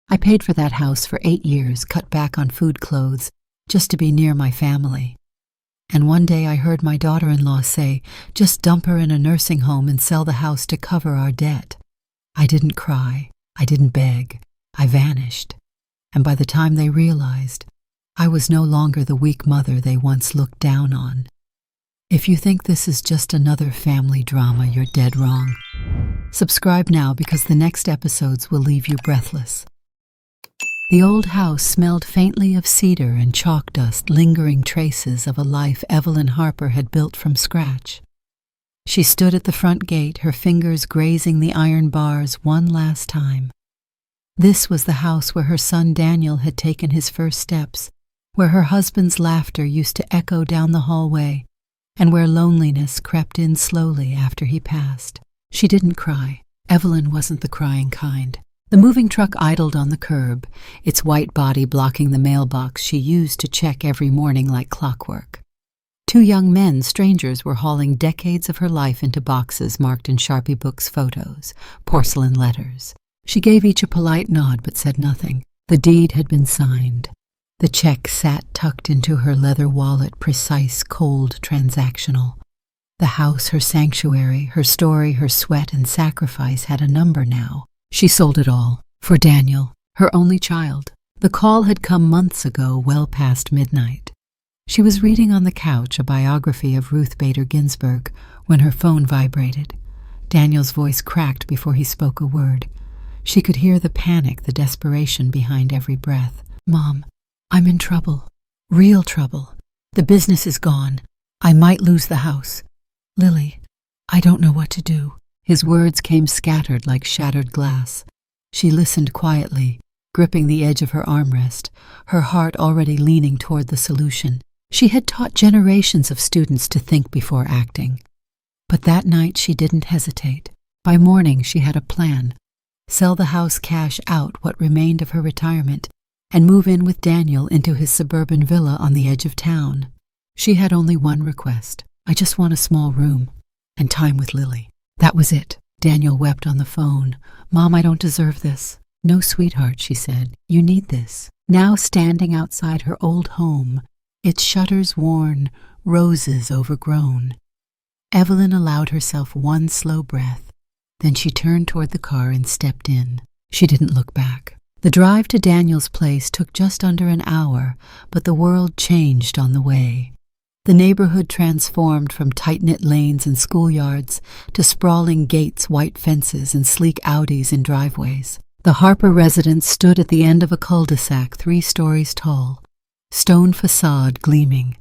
I paid for that house for 8 years, cut back on food clothes, just to be near my family. And one day I heard my daughter-in-law say, just dump her in a nursing home and sell the house to cover our debt. I didn't cry. I didn't beg. I vanished. And by the time they realized, I was no longer the weak mother they once looked down on. If you think this is just another family drama, you're dead wrong. Subscribe now because the next episodes will leave you breathless. The old house smelled faintly of cedar and chalk dust, lingering traces of a life Evelyn Harper had built from scratch. She stood at the front gate, her fingers grazing the iron bars one last time. This was the house where her son Daniel had taken his first steps, where her husband's laughter used to echo down the hallway, and where loneliness crept in slowly after he passed. She didn't cry. Evelyn wasn't the crying kind. The moving truck idled on the curb, its white body blocking the mailbox she used to check every morning like clockwork. 2 young men, strangers, were hauling decades of her life into boxes marked in Sharpie Books photos, porcelain letters. She gave each a polite nod but said nothing. The deed had been signed. The check sat tucked into her leather wallet, precise, cold, transactional. The house, her sanctuary, her story, her sweat and sacrifice had a number now. She sold it all, for Daniel, her only child. The call had come months ago, well past midnight. She was reading on the couch a biography of Ruth Bader Ginsburg when her phone vibrated. Daniel's voice cracked before he spoke a word. She could hear the panic, the desperation behind every breath. "Mom, I'm in trouble. Real trouble. The business is gone. I might lose the house. Lily, I don't know what to do." His words came scattered like shattered glass. She listened quietly, gripping the edge of her armrest, her heart already leaning toward the solution. She had taught generations of students to think before acting. But that night she didn't hesitate. By morning she had a plan. Sell the house, cash out what remained of her retirement, and move in with Daniel into his suburban villa on the edge of town. She had only one request. "I just want a small room and time with Lily." That was it. Daniel wept on the phone. "Mom, I don't deserve this." "No, sweetheart," she said. "You need this." Now standing outside her old home, its shutters worn, roses overgrown, Evelyn allowed herself one slow breath. Then she turned toward the car and stepped in. She didn't look back. The drive to Daniel's place took just under an hour, but the world changed on the way. The neighborhood transformed from tight-knit lanes and schoolyards to sprawling gates, white fences, and sleek Audis in driveways. The Harper residence stood at the end of a cul-de-sac 3 stories tall, stone facade gleaming.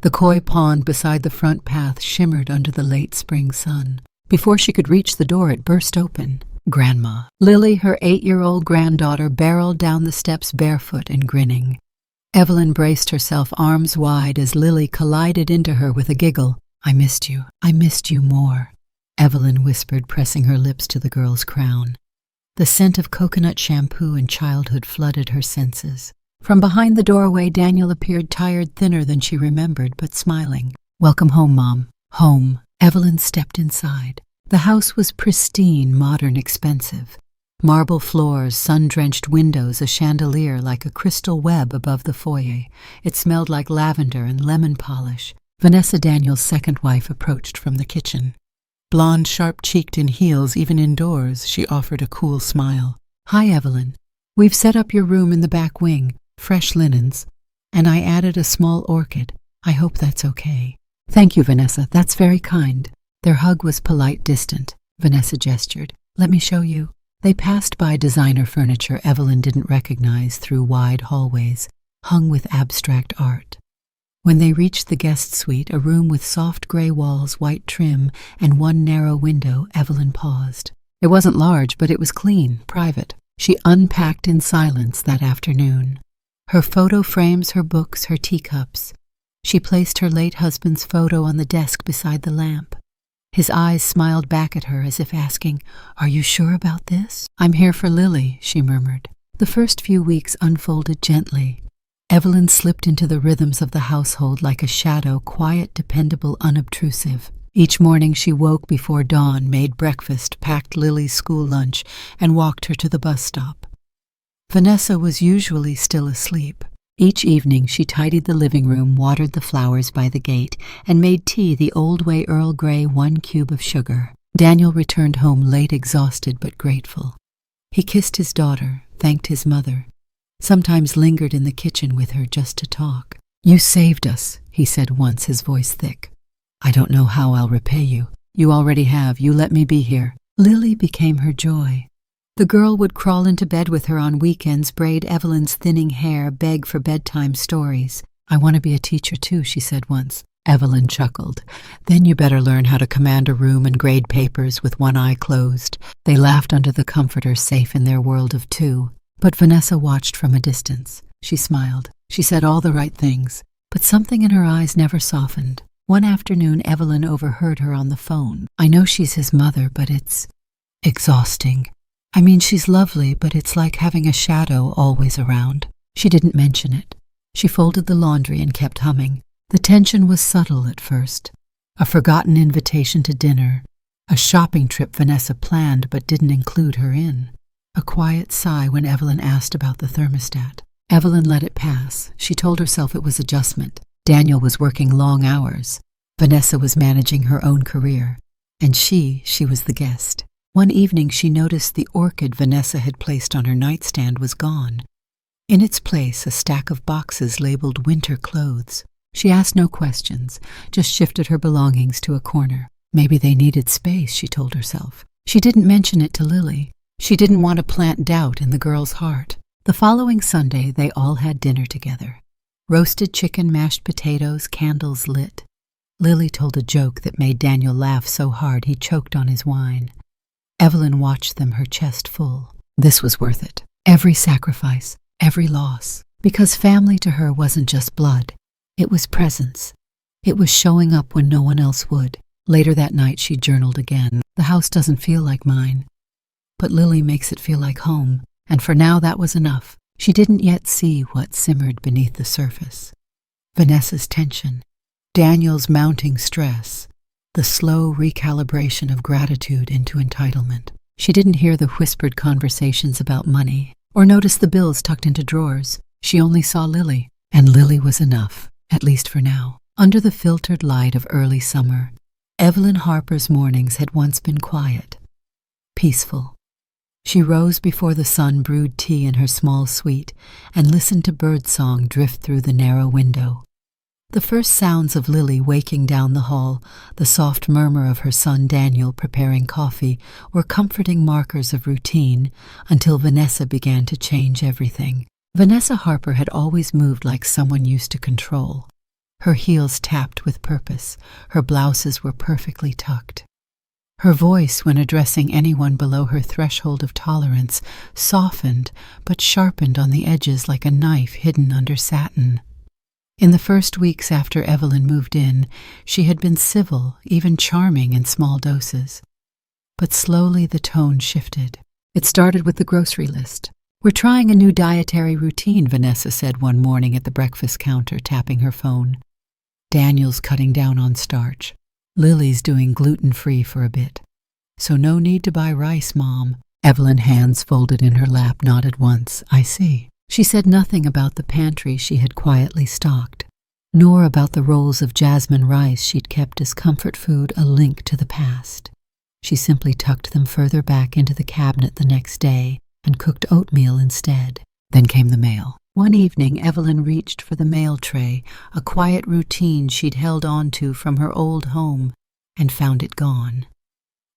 The koi pond beside the front path shimmered under the late spring sun. Before she could reach the door, it burst open. Grandma. Lily, her 8-year-old granddaughter, barreled down the steps barefoot and grinning. Evelyn braced herself arms wide as Lily collided into her with a giggle. "I missed you. I missed you more," Evelyn whispered, pressing her lips to the girl's crown. The scent of coconut shampoo and childhood flooded her senses. From behind the doorway, Daniel appeared tired, thinner than she remembered, but smiling. "Welcome home, Mom." Home. Evelyn stepped inside. The house was pristine, modern, expensive. Marble floors, sun-drenched windows, a chandelier like a crystal web above the foyer. It smelled like lavender and lemon polish. Vanessa, Daniel's second wife, approached from the kitchen. Blonde, sharp-cheeked in heels, even indoors, she offered a cool smile. "Hi, Evelyn. We've set up your room in the back wing, fresh linens, and I added a small orchid. I hope that's okay." "Thank you, Vanessa. That's very kind." Their hug was polite, distant. Vanessa gestured. "Let me show you." They passed by designer furniture Evelyn didn't recognize through wide hallways, hung with abstract art. When they reached the guest suite, a room with soft gray walls, white trim, and one narrow window, Evelyn paused. It wasn't large, but it was clean, private. She unpacked in silence that afternoon. Her photo frames, her books, her teacups. She placed her late husband's photo on the desk beside the lamp. His eyes smiled back at her as if asking, "Are you sure about this?" "I'm here for Lily," she murmured. The first few weeks unfolded gently. Evelyn slipped into the rhythms of the household like a shadow, quiet, dependable, unobtrusive. Each morning she woke before dawn, made breakfast, packed Lily's school lunch, and walked her to the bus stop. Vanessa was usually still asleep. Each evening she tidied the living room, watered the flowers by the gate, and made tea the old way Earl Grey 1 cube of sugar. Daniel returned home late, exhausted but grateful. He kissed his daughter, thanked his mother, sometimes lingered in the kitchen with her just to talk. "You saved us," he said once, his voice thick. "I don't know how I'll repay you. You already have. You let me be here." Lily became her joy. The girl would crawl into bed with her on weekends, braid Evelyn's thinning hair, beg for bedtime stories. "I want to be a teacher too," she said once. Evelyn chuckled. "Then you better learn how to command a room and grade papers with one eye closed." They laughed under the comforter, safe in their world of two. But Vanessa watched from a distance. She smiled. She said all the right things, but something in her eyes never softened. One afternoon, Evelyn overheard her on the phone. "I know she's his mother, but it's exhausting. I mean, she's lovely, but it's like having a shadow always around." She didn't mention it. She folded the laundry and kept humming. The tension was subtle at first. A forgotten invitation to dinner, a shopping trip Vanessa planned but didn't include her in. A quiet sigh when Evelyn asked about the thermostat. Evelyn let it pass. She told herself it was adjustment. Daniel was working long hours. Vanessa was managing her own career. And she was the guest. One evening she noticed the orchid Vanessa had placed on her nightstand was gone. In its place, a stack of boxes labeled winter clothes. She asked no questions, just shifted her belongings to a corner. Maybe they needed space, she told herself. She didn't mention it to Lily. She didn't want to plant doubt in the girl's heart. The following Sunday, they all had dinner together. Roasted chicken, mashed potatoes, candles lit. Lily told a joke that made Daniel laugh so hard he choked on his wine. Evelyn watched them, her chest full. This was worth it. Every sacrifice, every loss. Because family to her wasn't just blood. It was presence. It was showing up when no one else would. Later that night she journaled again. "The house doesn't feel like mine, but Lily makes it feel like home." And for now that was enough. She didn't yet see what simmered beneath the surface. Vanessa's tension, Daniel's mounting stress, the slow recalibration of gratitude into entitlement. She didn't hear the whispered conversations about money, or notice the bills tucked into drawers. She only saw Lily, and Lily was enough, at least for now. Under the filtered light of early summer, Evelyn Harper's mornings had once been quiet, peaceful. She rose before the sun brewed tea in her small suite and listened to birdsong drift through the narrow window. The first sounds of Lily waking down the hall, the soft murmur of her son Daniel preparing coffee, were comforting markers of routine until Vanessa began to change everything. Vanessa Harper had always moved like someone used to control. Her heels tapped with purpose, her blouses were perfectly tucked. Her voice, when addressing anyone below her threshold of tolerance, softened but sharpened on the edges like a knife hidden under satin. In the first weeks after Evelyn moved in, she had been civil, even charming in small doses. But slowly the tone shifted. It started with the grocery list. "We're trying a new dietary routine," Vanessa said one morning at the breakfast counter, tapping her phone. "Daniel's cutting down on starch. Lily's doing gluten-free for a bit. So no need to buy rice, Mom." Evelyn, hands folded in her lap, nodded once. "I see." She said nothing about the pantry she had quietly stocked, nor about the rolls of jasmine rice she'd kept as comfort food, a link to the past. She simply tucked them further back into the cabinet the next day and cooked oatmeal instead. Then came the mail. One evening, Evelyn reached for the mail tray, a quiet routine she'd held on to from her old home, and found it gone.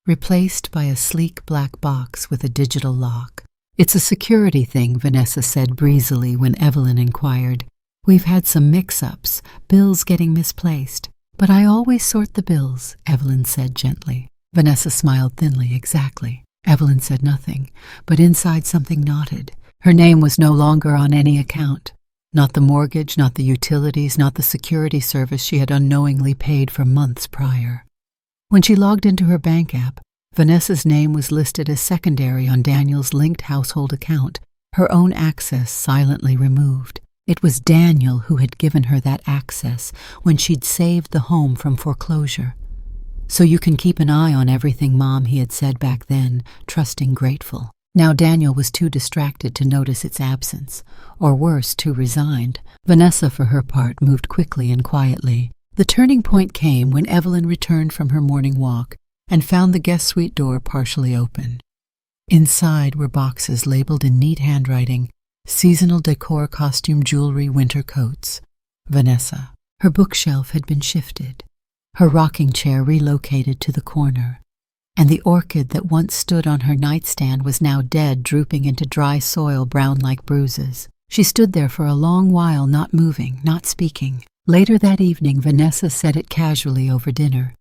Replaced by a sleek black box with a digital lock. "It's a security thing," Vanessa said breezily when Evelyn inquired. "We've had some mix-ups, bills getting misplaced. But I always sort the bills," Evelyn said gently. Vanessa smiled thinly. "Exactly." Evelyn said nothing, but inside something knotted. Her name was no longer on any account. Not the mortgage, not the utilities, not the security service she had unknowingly paid for months prior. When she logged into her bank app, Vanessa's name was listed as secondary on Daniel's linked household account, her own access silently removed. It was Daniel who had given her that access when she'd saved the home from foreclosure. "So you can keep an eye on everything, Mom," he had said back then, trusting, grateful. Now Daniel was too distracted to notice its absence, or worse, too resigned. Vanessa, for her part, moved quickly and quietly. The turning point came when Evelyn returned from her morning walk and found the guest suite door partially open. Inside were boxes labeled in neat handwriting, seasonal decor, costume, jewelry, winter coats. Vanessa. Her bookshelf had been shifted, her rocking chair relocated to the corner, and the orchid that once stood on her nightstand was now dead, drooping into dry soil brown like bruises. She stood there for a long while, not moving, not speaking. Later that evening, Vanessa said it casually over dinner.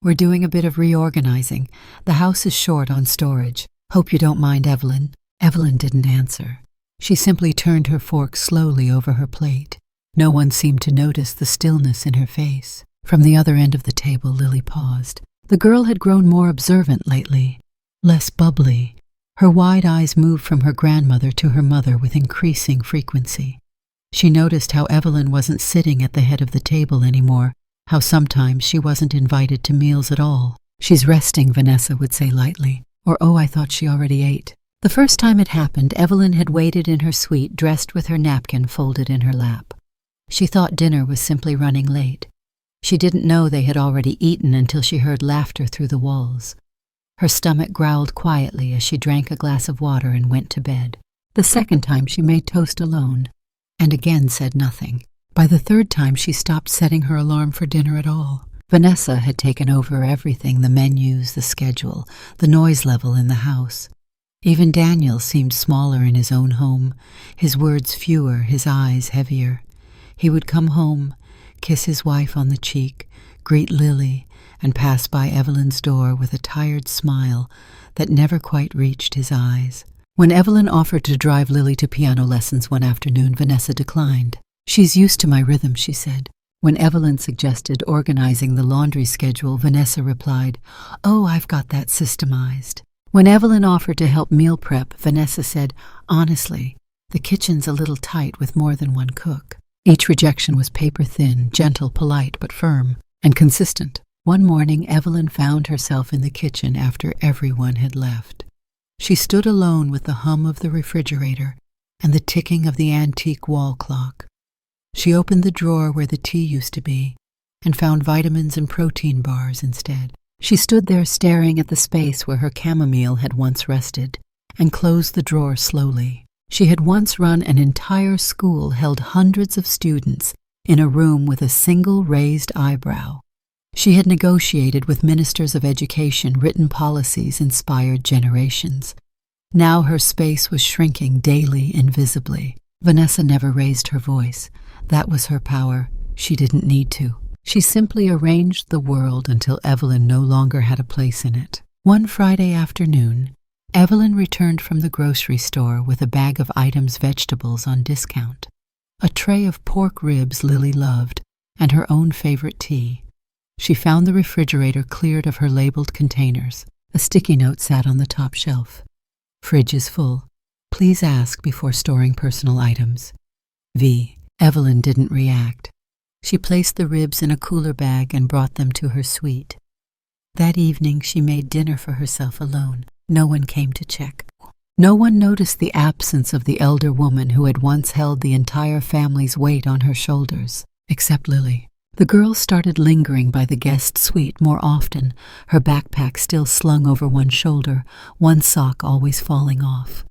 "We're doing a bit of reorganizing. The house is short on storage. Hope you don't mind, Evelyn." Evelyn didn't answer. She simply turned her fork slowly over her plate. No one seemed to notice the stillness in her face. From the other end of the table, Lily paused. The girl had grown more observant lately, less bubbly. Her wide eyes moved from her grandmother to her mother with increasing frequency. She noticed how Evelyn wasn't sitting at the head of the table anymore, how sometimes she wasn't invited to meals at all. "She's resting," Vanessa would say lightly, or "Oh, I thought she already ate." The first time it happened, Evelyn had waited in her suite, dressed with her napkin folded in her lap. She thought dinner was simply running late. She didn't know they had already eaten until she heard laughter through the walls. Her stomach growled quietly as she drank a glass of water and went to bed. The second time she made toast alone, and again said nothing. By the third time she stopped setting her alarm for dinner at all. Vanessa had taken over everything, the menus, the schedule, the noise level in the house. Even Daniel seemed smaller in his own home, his words fewer, his eyes heavier. He would come home, kiss his wife on the cheek, greet Lily, and pass by Evelyn's door with a tired smile that never quite reached his eyes. When Evelyn offered to drive Lily to piano lessons one afternoon, Vanessa declined. "She's used to my rhythm," she said. When Evelyn suggested organizing the laundry schedule, Vanessa replied, "Oh, I've got that systemized." When Evelyn offered to help meal prep, Vanessa said, "Honestly, the kitchen's a little tight with more than one cook." Each rejection was paper-thin, gentle, polite, but firm, and consistent. One morning, Evelyn found herself in the kitchen after everyone had left. She stood alone with the hum of the refrigerator and the ticking of the antique wall clock. She opened the drawer where the tea used to be and found vitamins and protein bars instead. She stood there staring at the space where her chamomile had once rested and closed the drawer slowly. She had once run an entire school, held hundreds of students in a room with a single raised eyebrow. She had negotiated with ministers of education, written policies, inspired generations. Now her space was shrinking daily, invisibly. Vanessa never raised her voice. That was her power. She didn't need to. She simply arranged the world until Evelyn no longer had a place in it. One Friday afternoon, Evelyn returned from the grocery store with a bag of items, vegetables on discount, a tray of pork ribs Lily loved, and her own favorite tea. She found the refrigerator cleared of her labeled containers. A sticky note sat on the top shelf. "Fridge is full. Please ask before storing personal items. V." Evelyn didn't react. She placed the ribs in a cooler bag and brought them to her suite. That evening she made dinner for herself alone. No one came to check. No one noticed the absence of the elder woman who had once held the entire family's weight on her shoulders, except Lily. The girl started lingering by the guest suite more often, her backpack still slung over one shoulder, one sock always falling off.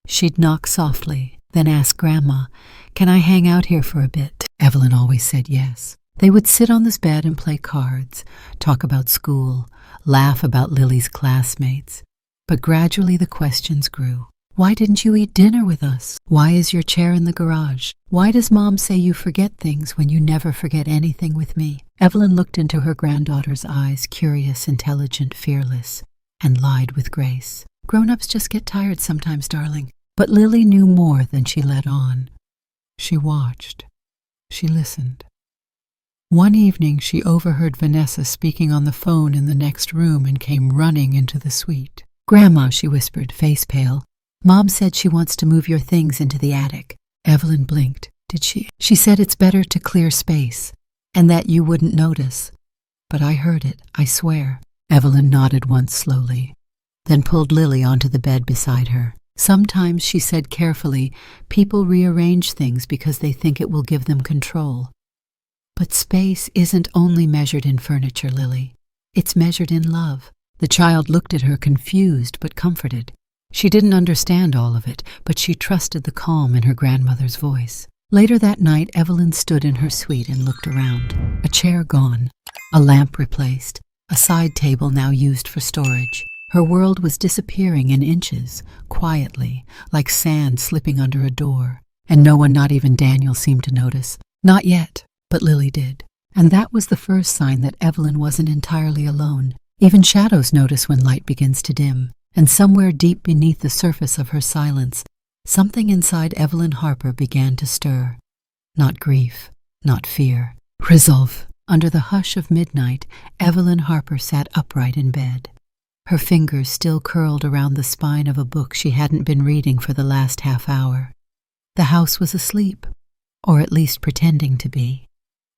She'd knock softly, then ask Grandma, "Can I hang out here for a bit?" Evelyn always said yes. They would sit on this bed and play cards, talk about school, laugh about Lily's classmates. But gradually the questions grew. "Why didn't you eat dinner with us? Why is your chair in the garage? Why does Mom say you forget things when you never forget anything with me?" Evelyn looked into her granddaughter's eyes, curious, intelligent, fearless, and lied with grace. "Grown-ups just get tired sometimes, darling." But Lily knew more than she let on. She watched. She listened. One evening she overheard Vanessa speaking on the phone in the next room and came running into the suite. "Grandma," she whispered, face pale, "Mom said she wants to move your things into the attic." Evelyn blinked. "Did she?" "She said it's better to clear space, and that you wouldn't notice. But I heard it, I swear." Evelyn nodded once slowly, then pulled Lily onto the bed beside her. Sometimes, she said carefully, people rearrange things because they think it will give them control. But space isn't only measured in furniture, Lily. It's measured in love. The child looked at her confused but comforted. She didn't understand all of it, but she trusted the calm in her grandmother's voice. Later that night, Evelyn stood in her suite and looked around. A chair gone, a lamp replaced, a side table now used for storage. Her world was disappearing in inches, quietly, like sand slipping under a door. And no one, not even Daniel, seemed to notice. Not yet, but Lily did. And that was the first sign that Evelyn wasn't entirely alone. Even shadows notice when light begins to dim. And somewhere deep beneath the surface of her silence, something inside Evelyn Harper began to stir. Not grief, not fear. Resolve. Under the hush of midnight, Evelyn Harper sat upright in bed. Her fingers still curled around the spine of a book she hadn't been reading for the last half hour. The house was asleep, or at least pretending to be.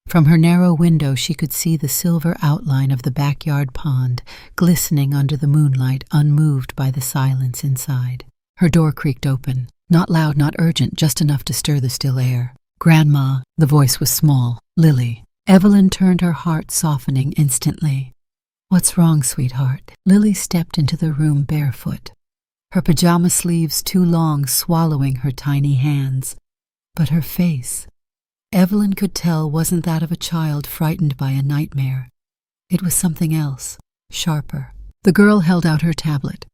From her narrow window she could see the silver outline of the backyard pond, glistening under the moonlight, unmoved by the silence inside. Her door creaked open, not loud, not urgent, just enough to stir the still air. "Grandma," the voice was small. "Lily." Evelyn turned, her heart softening instantly. "What's wrong, sweetheart?" Lily stepped into the room barefoot, her pajama sleeves too long swallowing her tiny hands. But her face, Evelyn could tell, wasn't that of a child frightened by a nightmare. It was something else, sharper. The girl held out her tablet.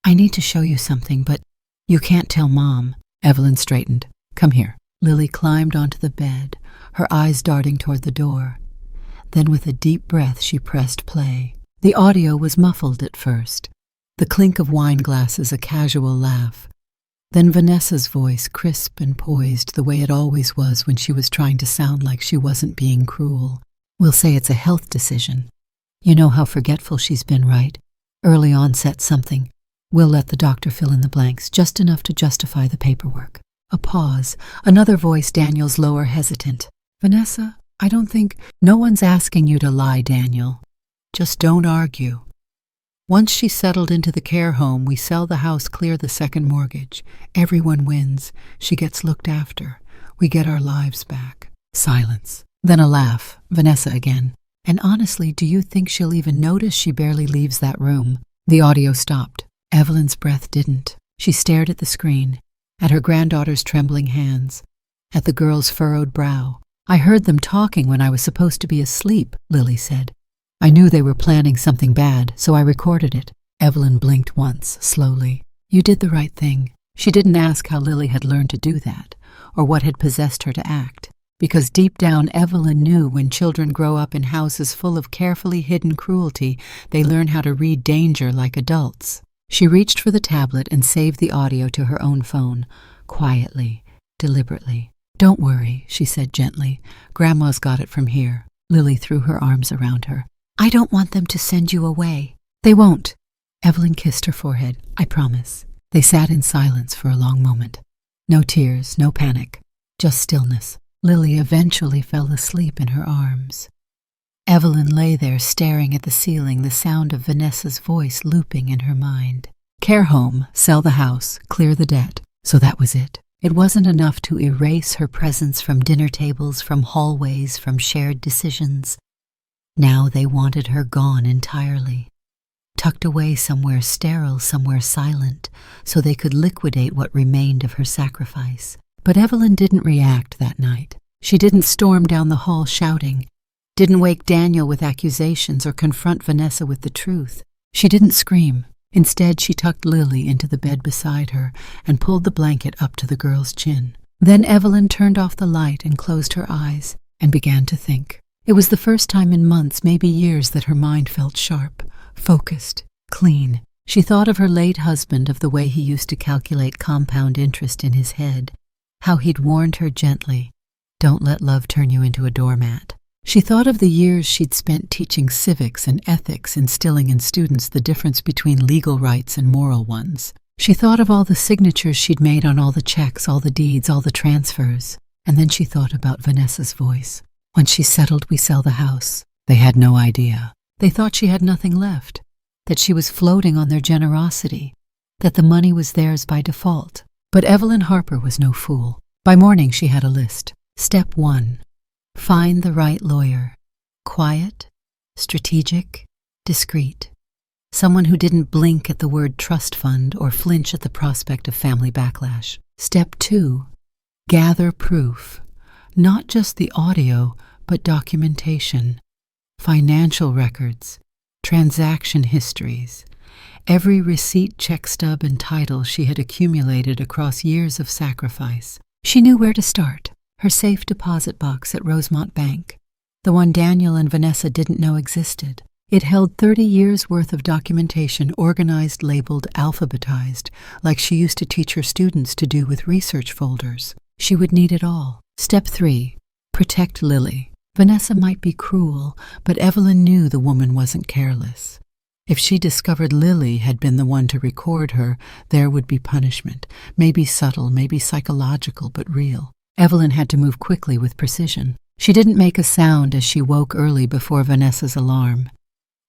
"I need to show you something, but you can't tell Mom." Evelyn straightened. "Come here." Lily climbed onto the bed, her eyes darting toward the door. Then with a deep breath she pressed play. The audio was muffled at first. The clink of wine glasses, a casual laugh. Then Vanessa's voice, crisp and poised, the way it always was when she was trying to sound like she wasn't being cruel. "We'll say it's a health decision. You know how forgetful she's been, right? Early onset something. We'll let the doctor fill in the blanks, just enough to justify the paperwork." A pause. Another voice, Daniel's, lower, hesitant. "Vanessa, I don't think—" "No one's asking you to lie, Daniel. Just don't argue. Once she's settled into the care home, we sell the house, clear the second mortgage. Everyone wins. She gets looked after. We get our lives back." Silence. Then a laugh. Vanessa again. "And honestly, do you think she'll even notice? She barely leaves that room." The audio stopped. Evelyn's breath didn't. She stared at the screen, at her granddaughter's trembling hands, at the girl's furrowed brow. "I heard them talking when I was supposed to be asleep," Lily said. "I knew they were planning something bad, so I recorded it." Evelyn blinked once, slowly. "You did the right thing." She didn't ask how Lily had learned to do that, or what had possessed her to act, because deep down Evelyn knew when children grow up in houses full of carefully hidden cruelty, they learn how to read danger like adults. She reached for the tablet and saved the audio to her own phone, quietly, deliberately. "Don't worry," she said gently. "Grandma's got it from here." Lily threw her arms around her. "I don't want them to send you away." "They won't." Evelyn kissed her forehead. "I promise." They sat in silence for a long moment. No tears, no panic, just stillness. Lily eventually fell asleep in her arms. Evelyn lay there staring at the ceiling, the sound of Vanessa's voice looping in her mind. Care home, sell the house, clear the debt. So that was it. It wasn't enough to erase her presence from dinner tables, from hallways, from shared decisions. Now they wanted her gone entirely, tucked away somewhere sterile, somewhere silent, so they could liquidate what remained of her sacrifice. But Evelyn didn't react that night. She didn't storm down the hall shouting, didn't wake Daniel with accusations or confront Vanessa with the truth. She didn't scream. Instead, she tucked Lily into the bed beside her and pulled the blanket up to the girl's chin. Then Evelyn turned off the light and closed her eyes and began to think. It was the first time in months, maybe years, that her mind felt sharp, focused, clean. She thought of her late husband, of the way he used to calculate compound interest in his head, how he'd warned her gently, "Don't let love turn you into a doormat." She thought of the years she'd spent teaching civics and ethics, instilling in students the difference between legal rights and moral ones. She thought of all the signatures she'd made on all the checks, all the deeds, all the transfers. And then she thought about Vanessa's voice. "Once she's settled, we sell the house." They had no idea. They thought she had nothing left, that she was floating on their generosity. that the money was theirs by default. But Evelyn Harper was no fool. By morning she had a list. Step 1. Find the right lawyer. Quiet, strategic, discreet. Someone who didn't blink at the word trust fund or flinch at the prospect of family backlash. Step 2. Gather proof. Not just the audio, but documentation. Financial records, transaction histories, every receipt, check stub, and title she had accumulated across years of sacrifice. She knew where to start. Her safe deposit box at Rosemont Bank, the one Daniel and Vanessa didn't know existed. It held 30 years' worth of documentation organized, labeled, alphabetized, like she used to teach her students to do with research folders. She would need it all. Step 3. Protect Lily. Vanessa might be cruel, but Evelyn knew the woman wasn't careless. If she discovered Lily had been the one to record her, there would be punishment, maybe subtle, maybe psychological, but real. Evelyn had to move quickly with precision. She didn't make a sound as she woke early before Vanessa's alarm.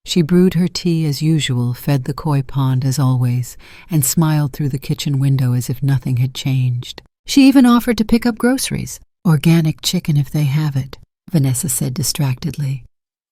She brewed her tea as usual, fed the koi pond as always, and smiled through the kitchen window as if nothing had changed. She even offered to pick up groceries. Organic chicken if they have it, Vanessa said distractedly.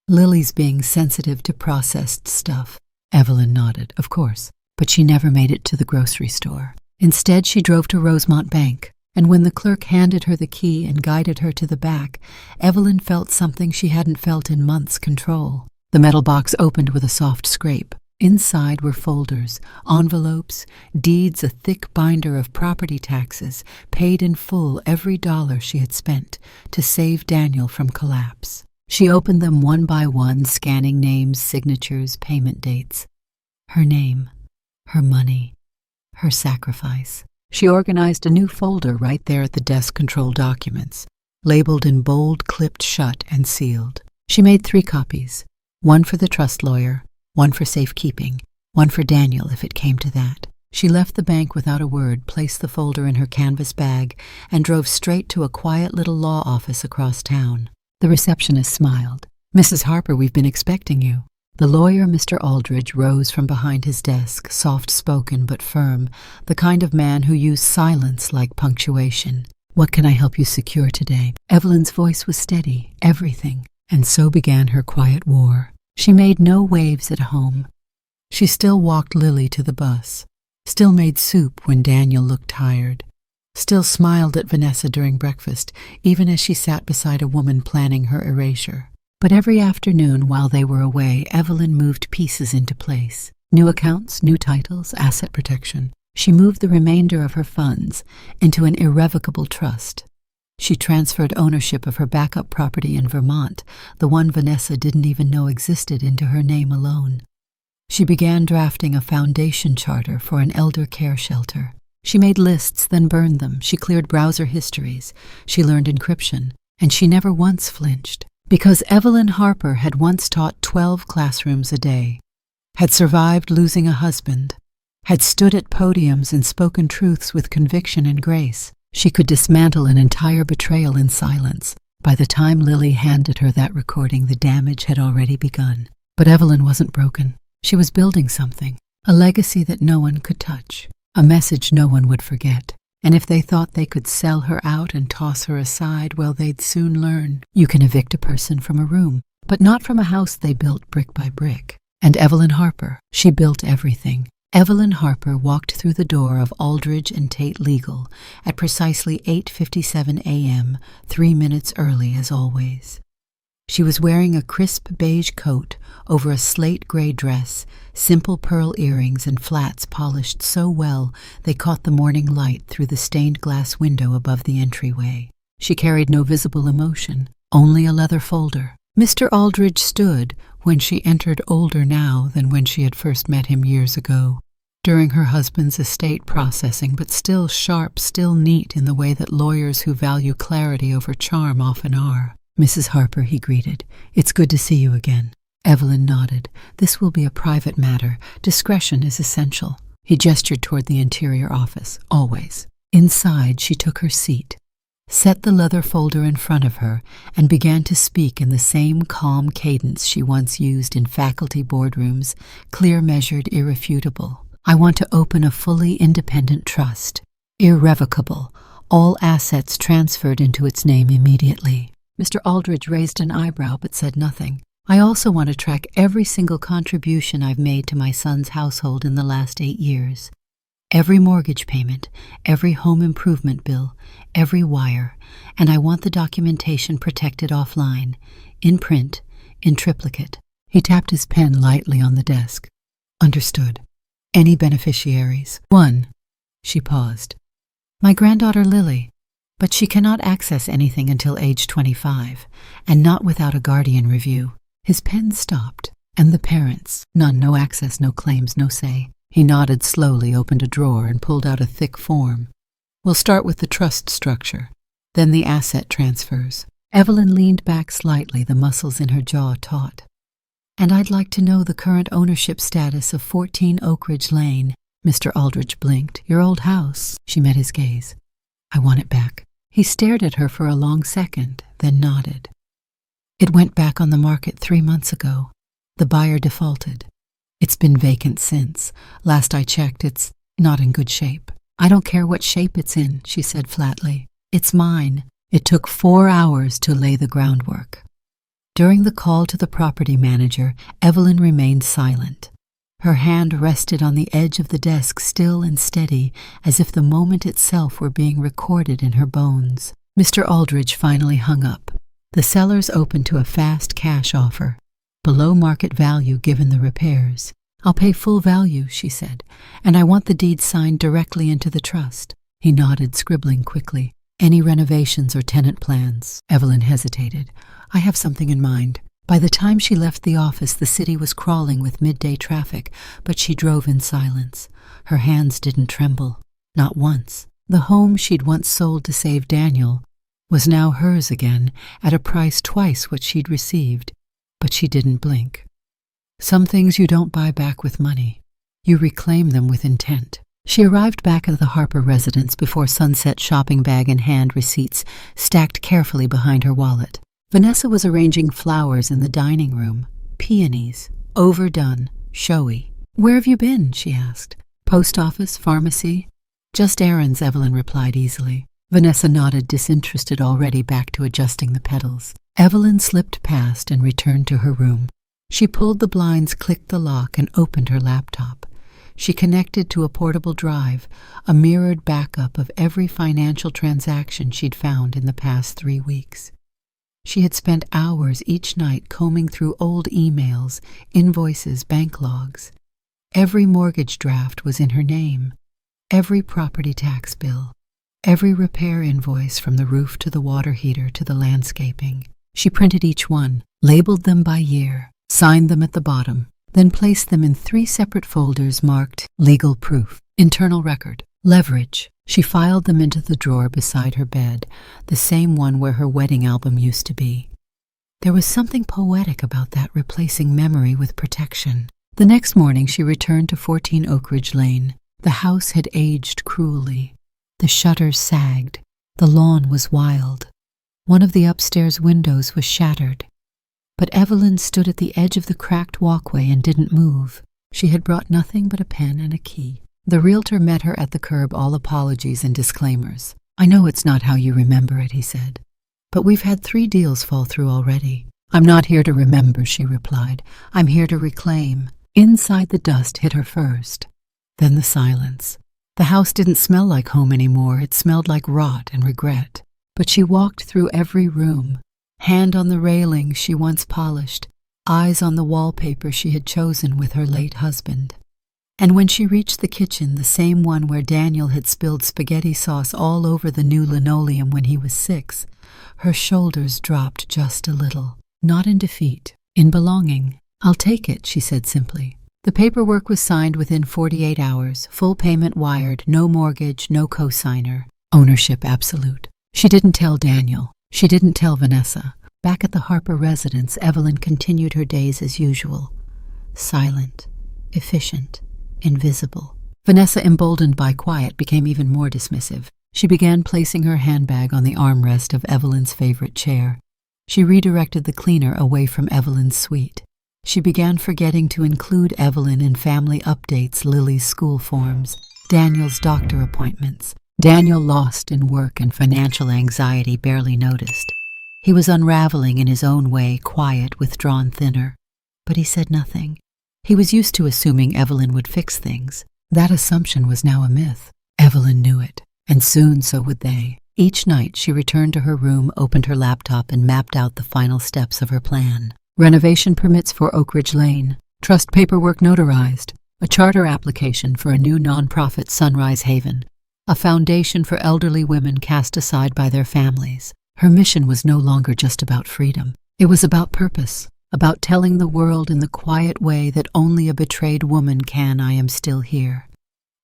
Lily's being sensitive to processed stuff. Evelyn nodded, of course, but she never made it to the grocery store. Instead, she drove to Rosemont Bank, and when the clerk handed her the key and guided her to the back, Evelyn felt something she hadn't felt in months: control. The metal box opened with a soft scrape. Inside were folders, envelopes, deeds, a thick binder of property taxes, paid in full every dollar she had spent to save Daniel from collapse. She opened them one by one, scanning names, signatures, payment dates. Her name, her money, her sacrifice. She organized a new folder right there at the desk: control documents, labeled in bold, clipped shut, and sealed. She made 3 copies. One for the trust lawyer, one for safekeeping, one for Daniel if it came to that. She left the bank without a word, placed the folder in her canvas bag, and drove straight to a quiet little law office across town. The receptionist smiled. "Mrs. Harper, we've been expecting you." The lawyer, Mr. Aldridge, rose from behind his desk, soft-spoken but firm, the kind of man who used silence like punctuation. "What can I help you secure today?" Evelyn's voice was steady. "Everything." And so began her quiet war. She made no waves at home. She still walked Lily to the bus, still made soup when Daniel looked tired, still smiled at Vanessa during breakfast, even as she sat beside a woman planning her erasure. But every afternoon while they were away, Evelyn moved pieces into place. New accounts, new titles, asset protection. She moved the remainder of her funds into an irrevocable trust. She transferred ownership of her backup property in Vermont, the one Vanessa didn't even know existed, into her name alone. She began drafting a foundation charter for an elder care shelter. She made lists, then burned them. She cleared browser histories. She learned encryption. And she never once flinched. Because Evelyn Harper had once taught 12 classrooms a day, had survived losing a husband, had stood at podiums and spoken truths with conviction and grace. She could dismantle an entire betrayal in silence. By the time Lily handed her that recording, the damage had already begun. But Evelyn wasn't broken. She was building something, a legacy that no one could touch, a message no one would forget. And if they thought they could sell her out and toss her aside, well, they'd soon learn. You can evict a person from a room, but not from a house they built brick by brick. And Evelyn Harper, she built everything. Evelyn Harper walked through the door of Aldridge and Tate Legal at precisely 8:57 a.m., 3 minutes early as always. She was wearing a crisp beige coat over a slate-gray dress, simple pearl earrings and flats polished so well they caught the morning light through the stained glass window above the entryway. She carried no visible emotion, only a leather folder. Mr. Aldridge stood, when she entered, older now than when she had first met him years ago, during her husband's estate processing, but still sharp, still neat in the way that lawyers who value clarity over charm often are. "Mrs. Harper," he greeted, "it's good to see you again." Evelyn nodded. "This will be a private matter. Discretion is essential." He gestured toward the interior office. "Always." Inside, she took her seat, set the leather folder in front of her, and began to speak in the same calm cadence she once used in faculty boardrooms, clear-measured, irrefutable. I want to open a fully independent trust. Irrevocable. All assets transferred into its name immediately. Mr. Aldridge raised an eyebrow but said nothing. I also want to track every single contribution I've made to my son's household in the last 8 years. Every mortgage payment, every home improvement bill, every wire, and I want the documentation protected offline, in print, in triplicate. He tapped his pen lightly on the desk. Understood. Any beneficiaries? 1. She paused. My granddaughter Lily, but she cannot access anything until age 25, and not without a guardian review. His pen stopped, and the parents, none, no access, no claims, no say. He nodded slowly, opened a drawer, and pulled out a thick form. We'll start with the trust structure, then the asset transfers. Evelyn leaned back slightly, the muscles in her jaw taut. And I'd like to know the current ownership status of 14 Oak Ridge Lane. Mr. Aldridge blinked. Your old house. She met his gaze. I want it back. He stared at her for a long second, then nodded. It went back on the market 3 months ago. The buyer defaulted. It's been vacant since. Last I checked, it's not in good shape. I don't care what shape it's in, she said flatly. It's mine. It took 4 hours to lay the groundwork. During the call to the property manager, Evelyn remained silent. Her hand rested on the edge of the desk, still and steady, as if the moment itself were being recorded in her bones. Mr. Aldridge finally hung up. The sellers opened to a fast cash offer, below market value given the repairs. I'll pay full value, she said, and I want the deed signed directly into the trust. He nodded, scribbling quickly. Any renovations or tenant plans? Evelyn hesitated. I have something in mind. By the time she left the office, the city was crawling with midday traffic, but she drove in silence. Her hands didn't tremble. Not once. The home she'd once sold to save Daniel was now hers again, at a price twice what she'd received. But she didn't blink. Some things you don't buy back with money. You reclaim them with intent. She arrived back at the Harper residence before sunset, shopping bag in hand, receipts stacked carefully behind her wallet. Vanessa was arranging flowers in the dining room. Peonies. Overdone. Showy. Where have you been? She asked. Post office? Pharmacy? Just errands, Evelyn replied easily. Vanessa nodded, disinterested already, back to adjusting the petals. Evelyn slipped past and returned to her room. She pulled the blinds, clicked the lock, and opened her laptop. She connected to a portable drive, a mirrored backup of every financial transaction she'd found in the past 3 weeks. She had spent hours each night combing through old emails, invoices, bank logs. Every mortgage draft was in her name, every property tax bill, every repair invoice from the roof to the water heater to the landscaping. She printed each one, labeled them by year, signed them at the bottom, then placed them in 3 separate folders marked Legal Proof, Internal Record, Leverage. She filed them into the drawer beside her bed, the same one where her wedding album used to be. There was something poetic about that, replacing memory with protection. The next morning she returned to 14 Oak Ridge Lane. The house had aged cruelly. The shutters sagged. The lawn was wild. One of the upstairs windows was shattered. But Evelyn stood at the edge of the cracked walkway and didn't move. She had brought nothing but a pen and a key. The realtor met her at the curb, all apologies and disclaimers. I know it's not how you remember it, he said. But we've had 3 deals fall through already. I'm not here to remember, she replied. I'm here to reclaim. Inside the dust hit her first. Then the silence. The house didn't smell like home anymore. It smelled like rot and regret. But she walked through every room. Hand on the railing she once polished, eyes on the wallpaper she had chosen with her late husband. And when she reached the kitchen, the same one where Daniel had spilled spaghetti sauce all over the new linoleum when he was 6, her shoulders dropped just a little. Not in defeat, in belonging. I'll take it, she said simply. The paperwork was signed within 48 hours, full payment wired, no mortgage, no co-signer. Ownership absolute. She didn't tell Daniel. She didn't tell Vanessa. Back at the Harper residence, Evelyn continued her days as usual. Silent, efficient, invisible. Vanessa, emboldened by quiet, became even more dismissive. She began placing her handbag on the armrest of Evelyn's favorite chair. She redirected the cleaner away from Evelyn's suite. She began forgetting to include Evelyn in family updates, Lily's school forms, Daniel's doctor appointments. Daniel, lost in work and financial anxiety, barely noticed. He was unraveling in his own way, quiet, withdrawn, thinner. But he said nothing. He was used to assuming Evelyn would fix things. That assumption was now a myth. Evelyn knew it, and soon so would they. Each night she returned to her room, opened her laptop, and mapped out the final steps of her plan. Renovation permits for Oak Ridge Lane, trust paperwork notarized, a charter application for a new nonprofit Sunrise Haven, a foundation for elderly women cast aside by their families. Her mission was no longer just about freedom. It was about purpose, about telling the world in the quiet way that only a betrayed woman can. I am still here,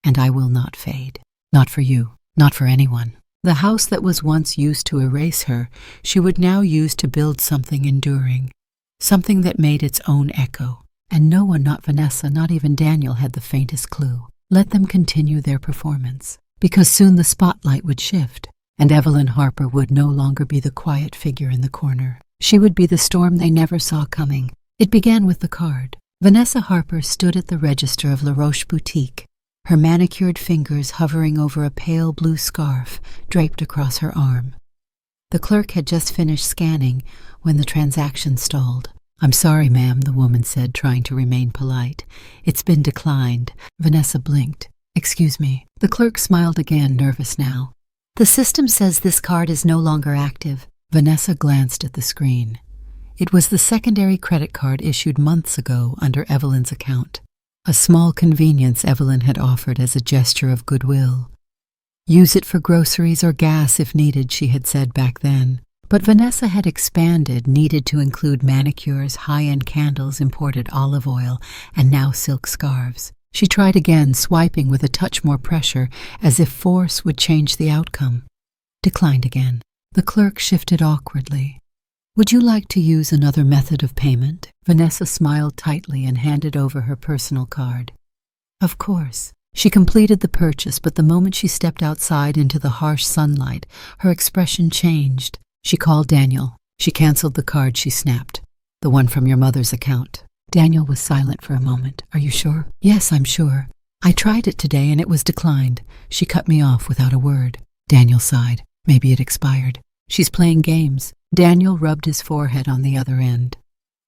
and I will not fade. Not for you, not for anyone. The house that was once used to erase her, she would now use to build something enduring. Something that made its own echo, and no one, not Vanessa, not even Daniel, had the faintest clue. Let them continue their performance, because soon the spotlight would shift, and Evelyn Harper would no longer be the quiet figure in the corner. She would be the storm they never saw coming. It began with the card. Vanessa Harper stood at the register of La Roche Boutique, her manicured fingers hovering over a pale blue scarf draped across her arm. The clerk had just finished scanning when the transaction stalled. "I'm sorry, ma'am," the woman said, trying to remain polite. "It's been declined." Vanessa blinked. "Excuse me." The clerk smiled again, nervous now. "The system says this card is no longer active." Vanessa glanced at the screen. It was the secondary credit card issued months ago under Evelyn's account. A small convenience Evelyn had offered as a gesture of goodwill. Use it for groceries or gas if needed, she had said back then. But Vanessa had expanded, needed to include manicures, high-end candles, imported olive oil, and now silk scarves. She tried again, swiping with a touch more pressure, as if force would change the outcome. Declined again. The clerk shifted awkwardly. "Would you like to use another method of payment?" Vanessa smiled tightly and handed over her personal card. Of course. She completed the purchase, but the moment she stepped outside into the harsh sunlight, her expression changed. She called Daniel. She canceled the card she snapped. "The one from your mother's account." Daniel was silent for a moment. "Are you sure?" "Yes, I'm sure. I tried it today and it was declined. She cut me off without a word." Daniel sighed. "Maybe it expired." "She's playing games." Daniel rubbed his forehead on the other end.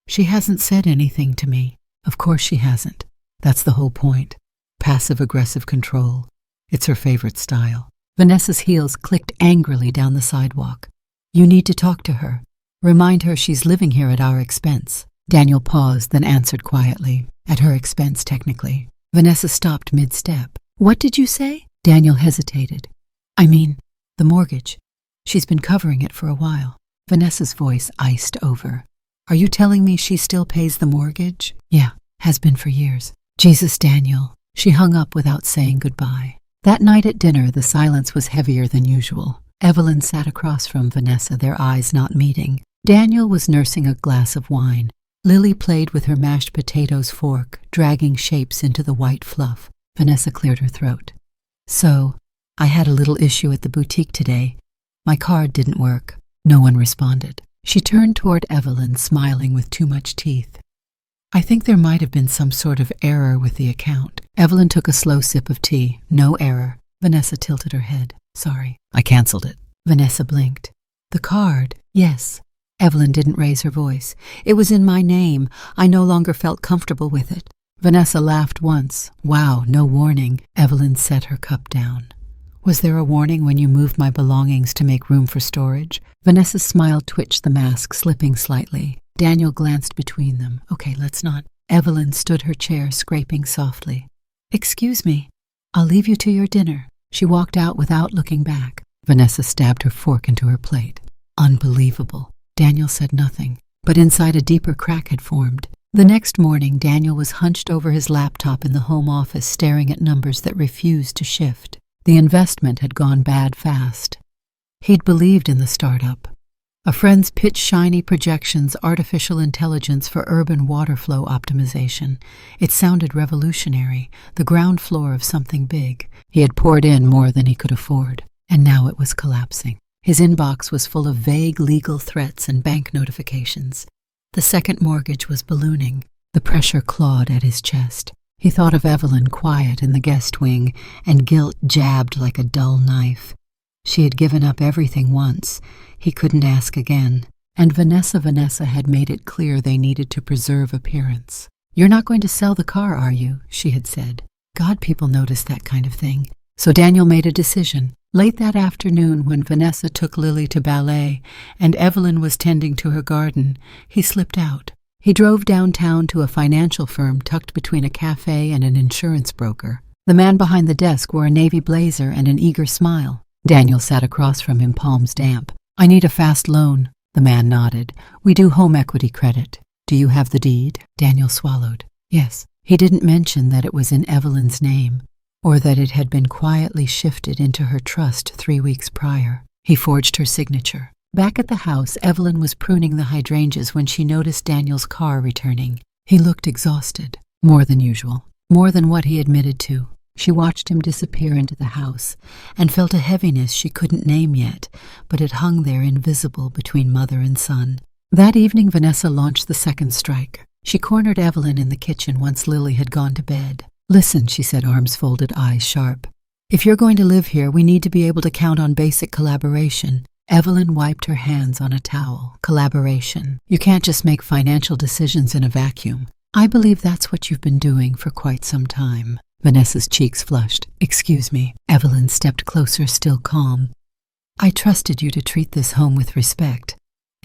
"She hasn't said anything to me." "Of course she hasn't. That's the whole point. Passive-aggressive control. It's her favorite style." Vanessa's heels clicked angrily down the sidewalk. "You need to talk to her. Remind her she's living here at our expense." Daniel paused, then answered quietly. "At her expense, technically." Vanessa stopped mid-step. "What did you say?" Daniel hesitated. "I mean, the mortgage. She's been covering it for a while." Vanessa's voice iced over. "Are you telling me she still pays the mortgage?" "Yeah, has been for years." "Jesus, Daniel." She hung up without saying goodbye. That night at dinner, the silence was heavier than usual. Evelyn sat across from Vanessa, their eyes not meeting. Daniel was nursing a glass of wine. Lily played with her mashed potatoes fork, dragging shapes into the white fluff. Vanessa cleared her throat. "So, I had a little issue at the boutique today. My card didn't work." No one responded. She turned toward Evelyn, smiling with too much teeth. "I think there might have been some sort of error with the account." Evelyn took a slow sip of tea. "No error." Vanessa tilted her head. "Sorry, I canceled it." Vanessa blinked. "The card?" "Yes." Evelyn didn't raise her voice. "It was in my name. I no longer felt comfortable with it." Vanessa laughed once. "Wow, no warning." Evelyn set her cup down. "Was there a warning when you moved my belongings to make room for storage?" Vanessa's smile twitched, the mask slipping slightly. Daniel glanced between them. "Okay, let's not." Evelyn stood her chair, scraping softly. "Excuse me. I'll leave you to your dinner." She walked out without looking back. Vanessa stabbed her fork into her plate. Unbelievable. Daniel said nothing, but inside a deeper crack had formed. The next morning, Daniel was hunched over his laptop in the home office, staring at numbers that refused to shift. The investment had gone bad fast. He'd believed in the startup. A friend's pitched shiny projections, artificial intelligence for urban water flow optimization. It sounded revolutionary, the ground floor of something big. He had poured in more than he could afford, and now it was collapsing. His inbox was full of vague legal threats and bank notifications. The second mortgage was ballooning. The pressure clawed at his chest. He thought of Evelyn quiet in the guest wing, and guilt jabbed like a dull knife. She had given up everything once. He couldn't ask again. And Vanessa had made it clear they needed to preserve appearance. "You're not going to sell the car, are you?" she had said. God, people notice that kind of thing. So Daniel made a decision. Late that afternoon, when Vanessa took Lily to ballet and Evelyn was tending to her garden, he slipped out. He drove downtown to a financial firm tucked between a cafe and an insurance broker. The man behind the desk wore a navy blazer and an eager smile. Daniel sat across from him, palms damp. "I need a fast loan." The man nodded. "We do home equity credit. Do you have the deed?" Daniel swallowed. Yes. He didn't mention that it was in Evelyn's name, or that it had been quietly shifted into her trust 3 weeks prior. He forged her signature. Back at the house, Evelyn was pruning the hydrangeas when she noticed Daniel's car returning. He looked exhausted, more than usual, more than what he admitted to. She watched him disappear into the house and felt a heaviness she couldn't name yet, but it hung there invisible between mother and son. That evening, Vanessa launched the second strike. She cornered Evelyn in the kitchen once Lily had gone to bed. "Listen," she said, arms folded, eyes sharp. "If you're going to live here, we need to be able to count on basic collaboration." Evelyn wiped her hands on a towel. "Collaboration. You can't just make financial decisions in a vacuum. I believe that's what you've been doing for quite some time." Vanessa's cheeks flushed. "Excuse me." Evelyn stepped closer, still calm. "I trusted you to treat this home with respect.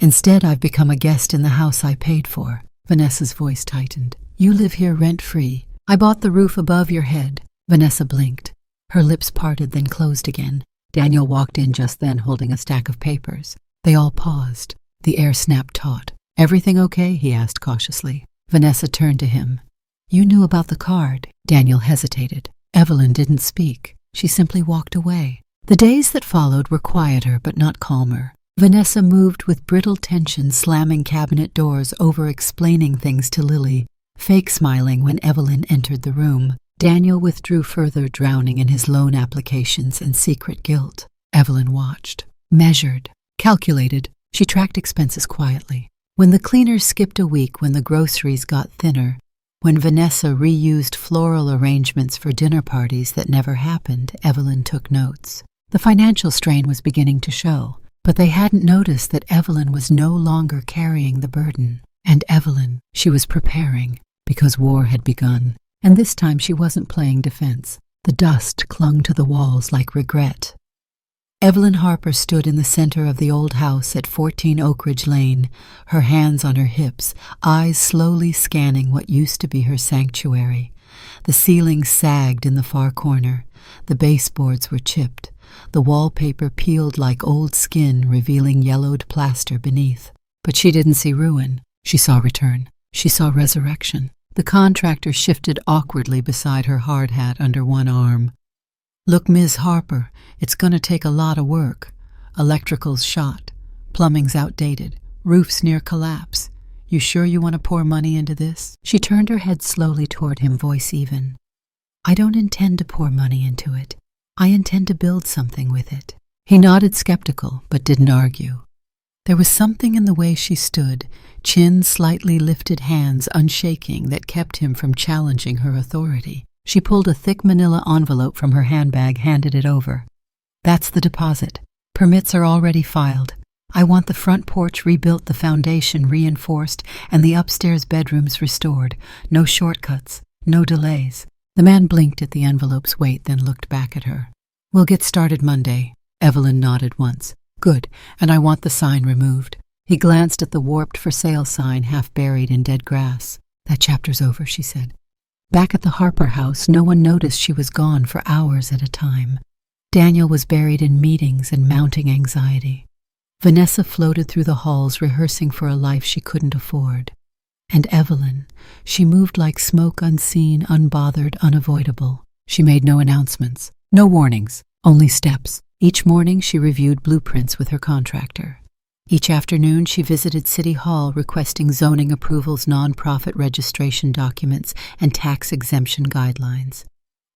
Instead, I've become a guest in the house I paid for." Vanessa's voice tightened. "You live here rent-free. I bought the roof above your head." Vanessa blinked. Her lips parted, then closed again. Daniel walked in just then, holding a stack of papers. They all paused. The air snapped taut. "Everything okay?" he asked cautiously. Vanessa turned to him. "You knew about the card." Daniel hesitated. Evelyn didn't speak. She simply walked away. The days that followed were quieter but not calmer. Vanessa moved with brittle tension, slamming cabinet doors, over-explaining things to Lily, fake smiling when Evelyn entered the room. Daniel withdrew further, drowning in his loan applications and secret guilt. Evelyn watched, measured, calculated. She tracked expenses quietly. When the cleaners skipped a week, when the groceries got thinner, when Vanessa reused floral arrangements for dinner parties that never happened, Evelyn took notes. The financial strain was beginning to show, but they hadn't noticed that Evelyn was no longer carrying the burden. And Evelyn, she was preparing, because war had begun. And this time she wasn't playing defense. The dust clung to the walls like regret. Evelyn Harper stood in the center of the old house at 14 Oak Ridge Lane, her hands on her hips, eyes slowly scanning what used to be her sanctuary. The ceiling sagged in the far corner. The baseboards were chipped. The wallpaper peeled like old skin, revealing yellowed plaster beneath. But she didn't see ruin. She saw return. She saw resurrection. The contractor shifted awkwardly beside her hard hat under one arm. "Look, Ms. Harper, it's going to take a lot of work. Electrical's shot. Plumbing's outdated. Roof's near collapse. You sure you want to pour money into this?" She turned her head slowly toward him, voice even. "I don't intend to pour money into it. I intend to build something with it." He nodded, skeptical, but didn't argue. There was something in the way she stood, chin slightly lifted, hands unshaking, that kept him from challenging her authority. She pulled a thick manila envelope from her handbag, handed it over. "That's the deposit. Permits are already filed. I want the front porch rebuilt, the foundation reinforced, and the upstairs bedrooms restored. No shortcuts, no delays." The man blinked at the envelope's weight, then looked back at her. "We'll get started Monday." Evelyn nodded once. "Good, and I want the sign removed." He glanced at the warped "for sale" sign, half buried in dead grass. "That chapter's over," she said. Back at the Harper house, no one noticed she was gone for hours at a time. Daniel was buried in meetings and mounting anxiety. Vanessa floated through the halls, rehearsing for a life she couldn't afford. And Evelyn, she moved like smoke, unseen, unbothered, unavoidable. She made no announcements, no warnings, only steps. Each morning she reviewed blueprints with her contractor. Each afternoon she visited City Hall, requesting zoning approvals, nonprofit registration documents, and tax exemption guidelines.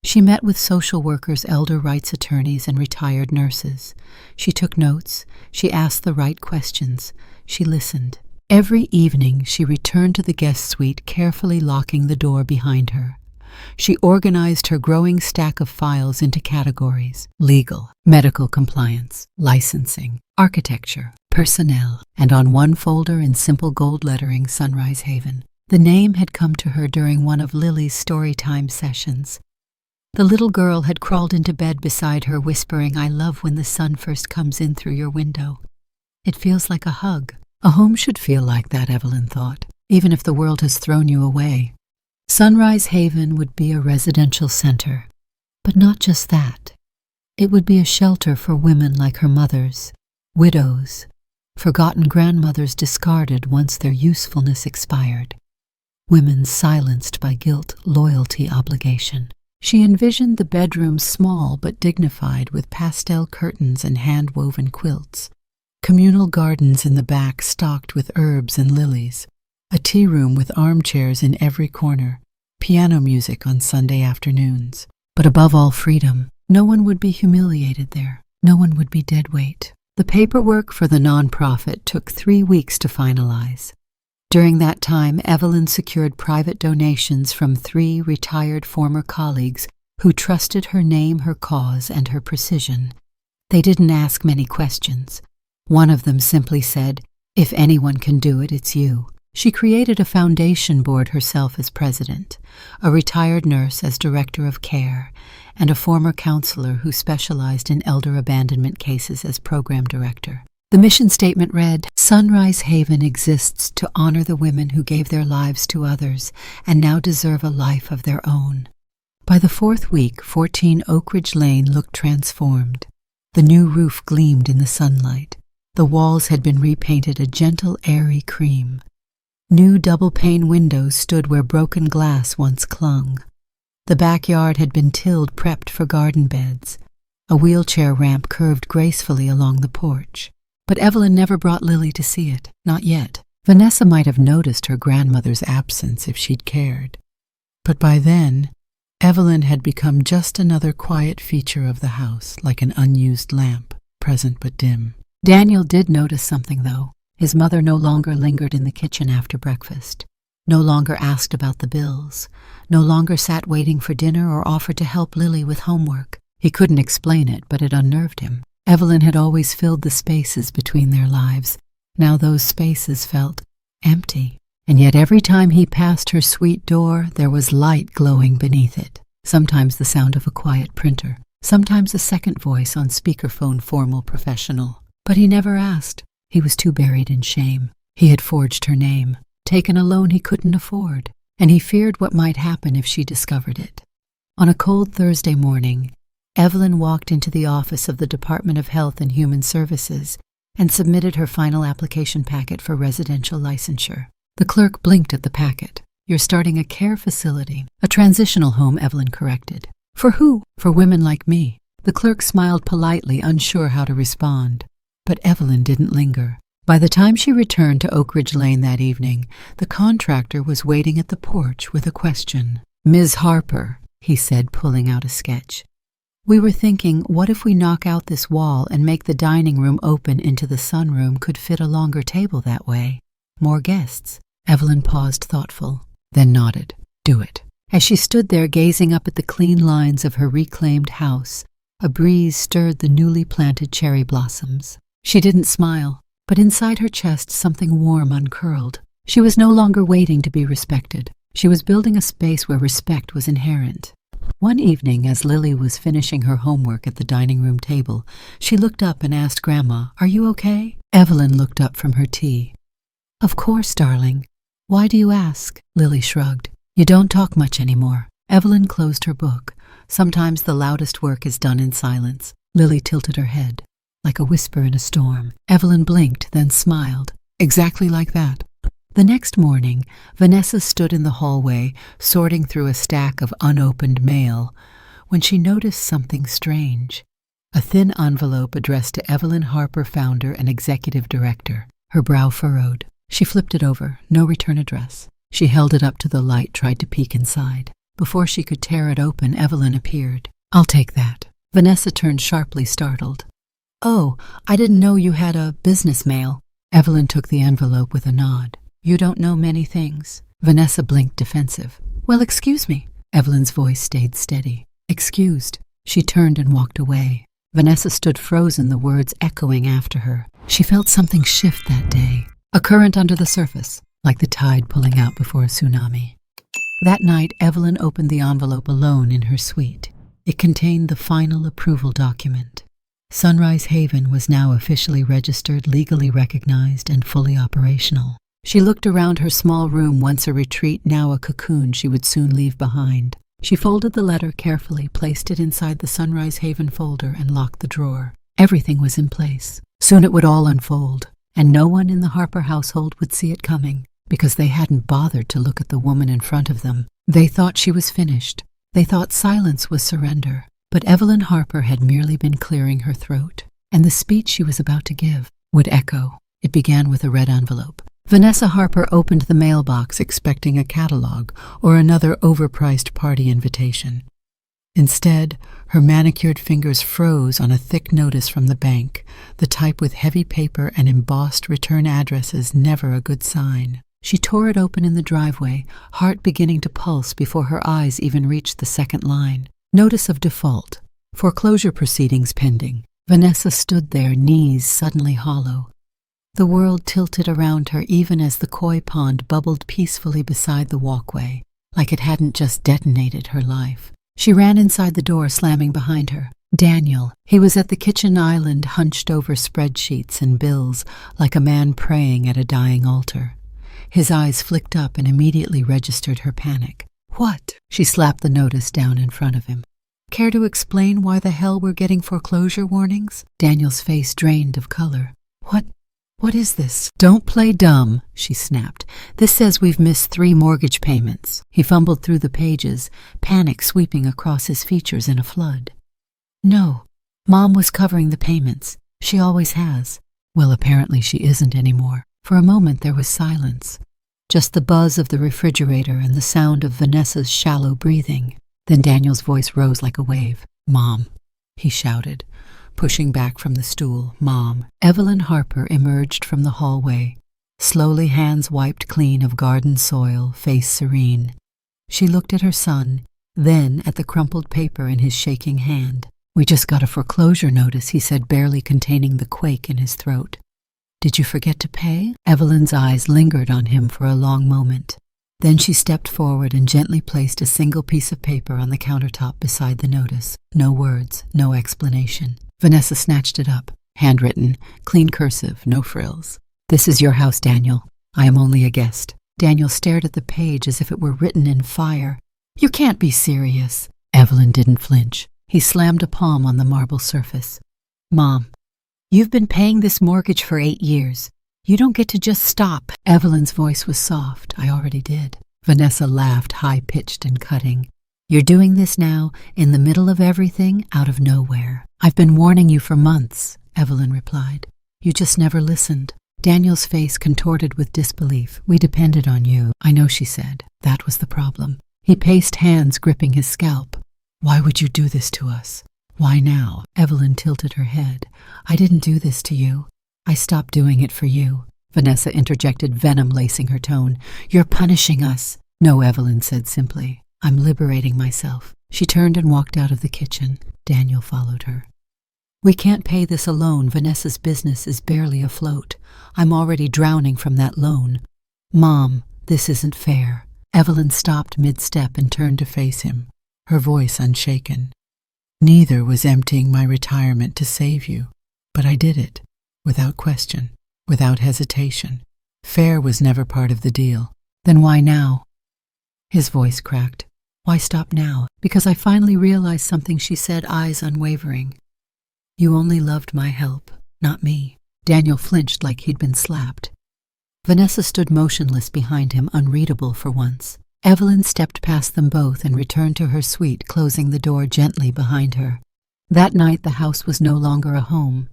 She met with social workers, elder rights attorneys, and retired nurses. She took notes. She asked the right questions. She listened. Every evening she returned to the guest suite, carefully locking the door behind her. She organized her growing stack of files into categories: legal, medical compliance, licensing, architecture, personnel, and on one folder in simple gold lettering, Sunrise Haven. The name had come to her during one of Lily's storytime sessions. The little girl had crawled into bed beside her, whispering, "I love when the sun first comes in through your window. It feels like a hug." A home should feel like that, Evelyn thought, even if the world has thrown you away. Sunrise Haven would be a residential center, but not just that. It would be a shelter for women like her mother's, widows, forgotten grandmothers discarded once their usefulness expired, women silenced by guilt, loyalty, obligation. She envisioned the bedroom small but dignified, with pastel curtains and hand-woven quilts, communal gardens in the back stocked with herbs and lilies, a tea room with armchairs in every corner, piano music on Sunday afternoons. But above all, freedom. No one would be humiliated there. No one would be dead weight. The paperwork for the nonprofit took 3 weeks to finalize. During that time, Evelyn secured private donations from 3 retired former colleagues who trusted her name, her cause, and her precision. They didn't ask many questions. One of them simply said, "If anyone can do it, it's you." She created a foundation board herself as president, a retired nurse as director of care, and a former counselor who specialized in elder abandonment cases as program director. The mission statement read, "Sunrise Haven exists to honor the women who gave their lives to others and now deserve a life of their own." By the 4th week, 14 Oak Ridge Lane looked transformed. The new roof gleamed in the sunlight. The walls had been repainted a gentle, airy cream. New double-pane windows stood where broken glass once clung. The backyard had been tilled, prepped for garden beds. A wheelchair ramp curved gracefully along the porch. But Evelyn never brought Lily to see it, not yet. Vanessa might have noticed her grandmother's absence if she'd cared. But by then, Evelyn had become just another quiet feature of the house, like an unused lamp, present but dim. Daniel did notice something, though. His mother no longer lingered in the kitchen after breakfast, no longer asked about the bills, no longer sat waiting for dinner or offered to help Lily with homework. He couldn't explain it, but it unnerved him. Evelyn had always filled the spaces between their lives. Now those spaces felt empty. And yet every time he passed her suite door, there was light glowing beneath it. Sometimes the sound of a quiet printer, sometimes a second voice on speakerphone, formal, professional. But he never asked. He was too buried in shame. He had forged her name, taken a loan he couldn't afford, and he feared what might happen if she discovered it. On a cold Thursday morning, Evelyn walked into the office of the Department of Health and Human Services and submitted her final application packet for residential licensure. The clerk blinked at the packet. "You're starting a care facility." "A transitional home," Evelyn corrected. "For who?" "For women like me." The clerk smiled politely, unsure how to respond. But Evelyn didn't linger. By the time she returned to Oak Ridge Lane that evening, the contractor was waiting at the porch with a question. "Ms. Harper," he said, pulling out a sketch. "We were thinking, what if we knock out this wall and make the dining room open into the sunroom? Could fit a longer table that way. More guests." Evelyn paused, thoughtful, then nodded. "Do it." As she stood there gazing up at the clean lines of her reclaimed house, a breeze stirred the newly planted cherry blossoms. She didn't smile, but inside her chest something warm uncurled. She was no longer waiting to be respected. She was building a space where respect was inherent. One evening, as Lily was finishing her homework at the dining room table, she looked up and asked Grandma, "Are you okay?" Evelyn looked up from her tea. "Of course, darling. Why do you ask?" Lily shrugged. "You don't talk much anymore." Evelyn closed her book. Sometimes the loudest work is done in silence. Lily tilted her head, like a whisper in a storm. Evelyn blinked, then smiled. "Exactly like that." The next morning, Vanessa stood in the hallway, sorting through a stack of unopened mail, when she noticed something strange. A thin envelope addressed to Evelyn Harper, founder and executive director. Her brow furrowed. She flipped it over. No return address. She held it up to the light, tried to peek inside. Before she could tear it open, Evelyn appeared. "I'll take that." Vanessa turned sharply, startled. "Oh, I didn't know you had a business mail." Evelyn took the envelope with a nod. You don't know many things. Vanessa blinked defensive. Well, excuse me. Evelyn's voice stayed steady. Excused. She turned and walked away. Vanessa stood frozen, the words echoing after her. She felt something shift that day. A current under the surface, like the tide pulling out before a tsunami. That night, Evelyn opened the envelope alone in her suite. It contained the final approval document. Sunrise Haven was now officially registered, legally recognized, and fully operational. She looked around her small room, once a retreat, now a cocoon she would soon leave behind. She folded the letter carefully, placed it inside the Sunrise Haven folder, and locked the drawer. Everything was in place. Soon it would all unfold, and no one in the Harper household would see it coming, because they hadn't bothered to look at the woman in front of them. They thought she was finished. They thought silence was surrender. But Evelyn Harper had merely been clearing her throat, and the speech she was about to give would echo. It began with a red envelope. Vanessa Harper opened the mailbox expecting a catalog or another overpriced party invitation. Instead, her manicured fingers froze on a thick notice from the bank, the type with heavy paper and embossed return addresses, never a good sign. She tore it open in the driveway, heart beginning to pulse before her eyes even reached the second line. Notice of default. Foreclosure proceedings pending. Vanessa stood there, knees suddenly hollow. The world tilted around her even as the koi pond bubbled peacefully beside the walkway, like it hadn't just detonated her life. She ran inside the door, slamming behind her. Daniel. He was at the kitchen island, hunched over spreadsheets and bills, like a man praying at a dying altar. His eyes flicked up and immediately registered her panic. What? She slapped the notice down in front of him. Care to explain why the hell we're getting foreclosure warnings? Daniel's face drained of color. What is this? Don't play dumb, she snapped. This says we've missed 3 mortgage payments. He fumbled through the pages, panic sweeping across his features in a flood. No, Mom was covering the payments. She always has. Well, apparently she isn't anymore. For a moment there was silence. Just the buzz of the refrigerator and the sound of Vanessa's shallow breathing. Then Daniel's voice rose like a wave. Mom, he shouted, pushing back from the stool. Mom. Evelyn Harper emerged from the hallway, slowly, hands wiped clean of garden soil, face serene. She looked at her son, then at the crumpled paper in his shaking hand. We just got a foreclosure notice, he said, barely containing the quake in his throat. Did you forget to pay? Evelyn's eyes lingered on him for a long moment. Then she stepped forward and gently placed a single piece of paper on the countertop beside the notice. No words, no explanation. Vanessa snatched it up. Handwritten, clean cursive, no frills. This is your house, Daniel. I am only a guest. Daniel stared at the page as if it were written in fire. You can't be serious. Evelyn didn't flinch. He slammed a palm on the marble surface. Mom, you've been paying this mortgage for 8 years. You don't get to just stop. Evelyn's voice was soft. I already did. Vanessa laughed, high-pitched and cutting. You're doing this now, in the middle of everything, out of nowhere. I've been warning you for months, Evelyn replied. You just never listened. Daniel's face contorted with disbelief. We depended on you. I know, she said. That was the problem. He paced, hands gripping his scalp. Why would you do this to us? Why now? Evelyn tilted her head. I didn't do this to you. I stopped doing it for you. Vanessa interjected, venom lacing her tone. You're punishing us. No, Evelyn said simply. I'm liberating myself. She turned and walked out of the kitchen. Daniel followed her. We can't pay this alone. Vanessa's business is barely afloat. I'm already drowning from that loan. Mom, this isn't fair. Evelyn stopped mid-step and turned to face him, her voice unshaken. Neither was emptying my retirement to save you, but I did it. Without question, without hesitation. Fair was never part of the deal. Then why now? His voice cracked. Why stop now? Because I finally realized something, she said, eyes unwavering. You only loved my help, not me. Daniel flinched like he'd been slapped. Vanessa stood motionless behind him, unreadable for once. Evelyn stepped past them both and returned to her suite, closing the door gently behind her. That night the house was no longer a home.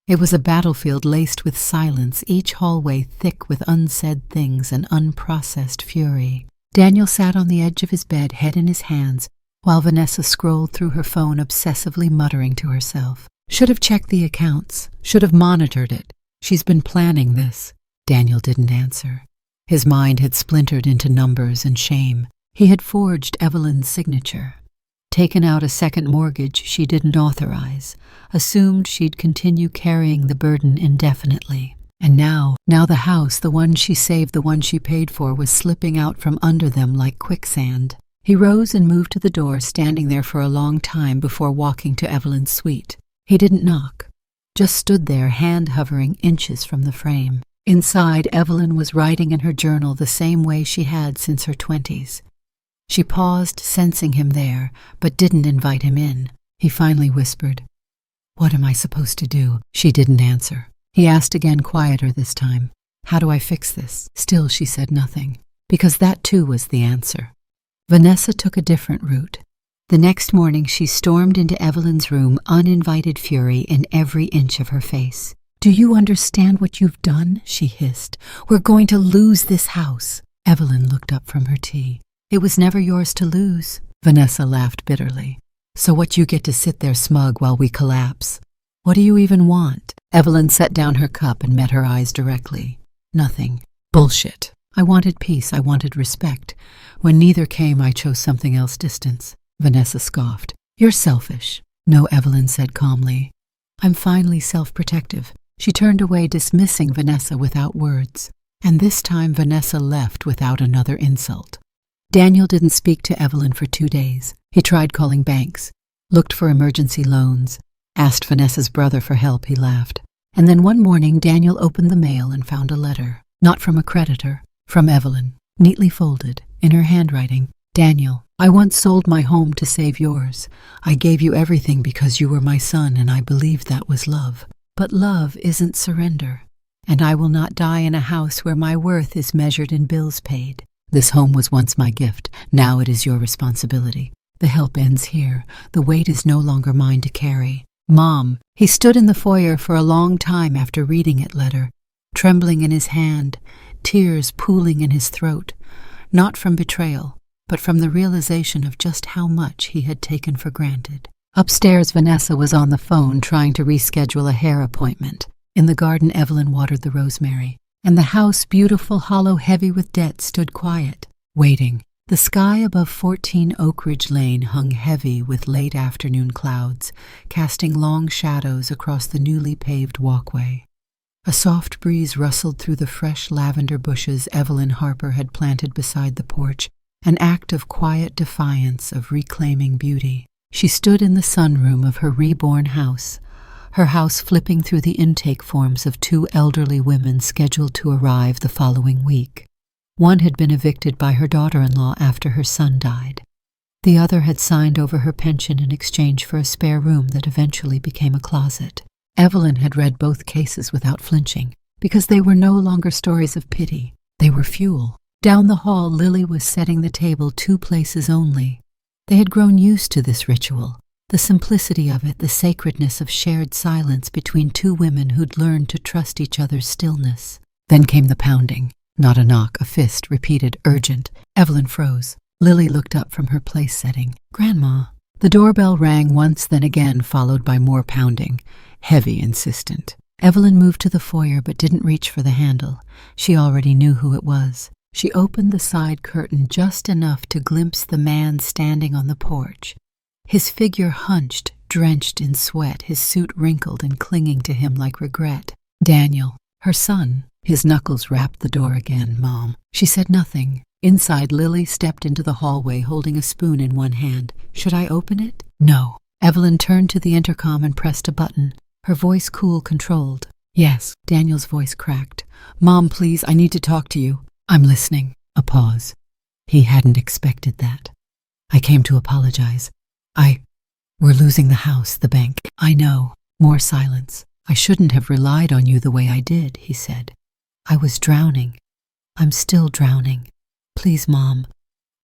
It was a battlefield laced with silence, each hallway thick with unsaid things and unprocessed fury. Daniel sat on the edge of his bed, head in his hands, while Vanessa scrolled through her phone, obsessively muttering to herself. Should have checked the accounts, should have monitored it. She's been planning this. Daniel didn't answer. His mind had splintered into numbers and shame. He had forged Evelyn's signature, taken out a second mortgage she didn't authorize, assumed she'd continue carrying the burden indefinitely. And now the house, the one she saved, the one she paid for, was slipping out from under them like quicksand. He rose and moved to the door, standing there for a long time before walking to Evelyn's suite. He didn't knock, just stood there, hand hovering inches from the frame. Inside, Evelyn was writing in her journal the same way she had since her 20s. She paused, sensing him there, but didn't invite him in. He finally whispered, "What am I supposed to do?" She didn't answer. He asked again, quieter this time. "How do I fix this?" Still she said nothing, because that too was the answer. Vanessa took a different route. The next morning she stormed into Evelyn's room, uninvited fury in every inch of her face. "Do you understand what you've done?" she hissed. "We're going to lose this house." Evelyn looked up from her tea. "It was never yours to lose." Vanessa laughed bitterly. "So what, you get to sit there smug while we collapse? What do you even want?" Evelyn set down her cup and met her eyes directly. "Nothing. Bullshit. I wanted peace, I wanted respect. When neither came, I chose something else, distance." Vanessa scoffed. "You're selfish." "No," Evelyn said calmly. "I'm finally self-protective." She turned away, dismissing Vanessa without words. And this time Vanessa left without another insult. Daniel didn't speak to Evelyn for 2 days. He tried calling banks, looked for emergency loans, asked Vanessa's brother for help. He laughed. And then one morning Daniel opened the mail and found a letter. Not from a creditor, from Evelyn, neatly folded, in her handwriting. "Daniel, I once sold my home to save yours. I gave you everything because you were my son, and I believed that was love. But love isn't surrender, and I will not die in a house where my worth is measured in bills paid. This home was once my gift. Now it is your responsibility. The help ends here. The weight is no longer mine to carry." "Mom." He stood in the foyer for a long time after reading it letter, trembling in his hand, tears pooling in his throat, not from betrayal, but from the realization of just how much he had taken for granted. Upstairs, Vanessa was on the phone trying to reschedule a hair appointment. In the garden, Evelyn watered the rosemary. And the house, beautiful, hollow, heavy with debt, stood quiet, waiting. The sky above 14 Oak Ridge Lane hung heavy with late afternoon clouds, casting long shadows across the newly paved walkway. A soft breeze rustled through the fresh lavender bushes Evelyn Harper had planted beside the porch, an act of quiet defiance of reclaiming beauty. She stood in the sunroom of her reborn house, her house flipping through the intake forms of 2 elderly women scheduled to arrive the following week. One had been evicted by her daughter-in-law after her son died. The other had signed over her pension in exchange for a spare room that eventually became a closet. Evelyn had read both cases without flinching, because they were no longer stories of pity. They were fuel. Down the hall, Lily was setting the table 2 places only. They had grown used to this ritual, the simplicity of it, the sacredness of shared silence between 2 women who'd learned to trust each other's stillness. Then came the pounding. Not a knock, a fist, repeated, urgent. Evelyn froze. Lily looked up from her place-setting. "Grandma." The doorbell rang once, then again, followed by more pounding, heavy, insistent. Evelyn moved to the foyer but didn't reach for the handle. She already knew who it was. She opened the side curtain just enough to glimpse the man standing on the porch. His figure hunched, drenched in sweat, his suit wrinkled and clinging to him like regret. Daniel, her son. His knuckles rapped the door again. "Mom." She said nothing. Inside, Lily stepped into the hallway holding a spoon in one hand. "Should I open it?" "No." Evelyn turned to the intercom and pressed a button, her voice cool, controlled. "Yes." Daniel's voice cracked. "Mom, please, I need to talk to you." "I'm listening." A pause. He hadn't expected that. "I came to apologize. We're losing the house, the bank." "I know." More silence. "I shouldn't have relied on you the way I did," he said. "I was drowning. I'm still drowning. Please, Mom.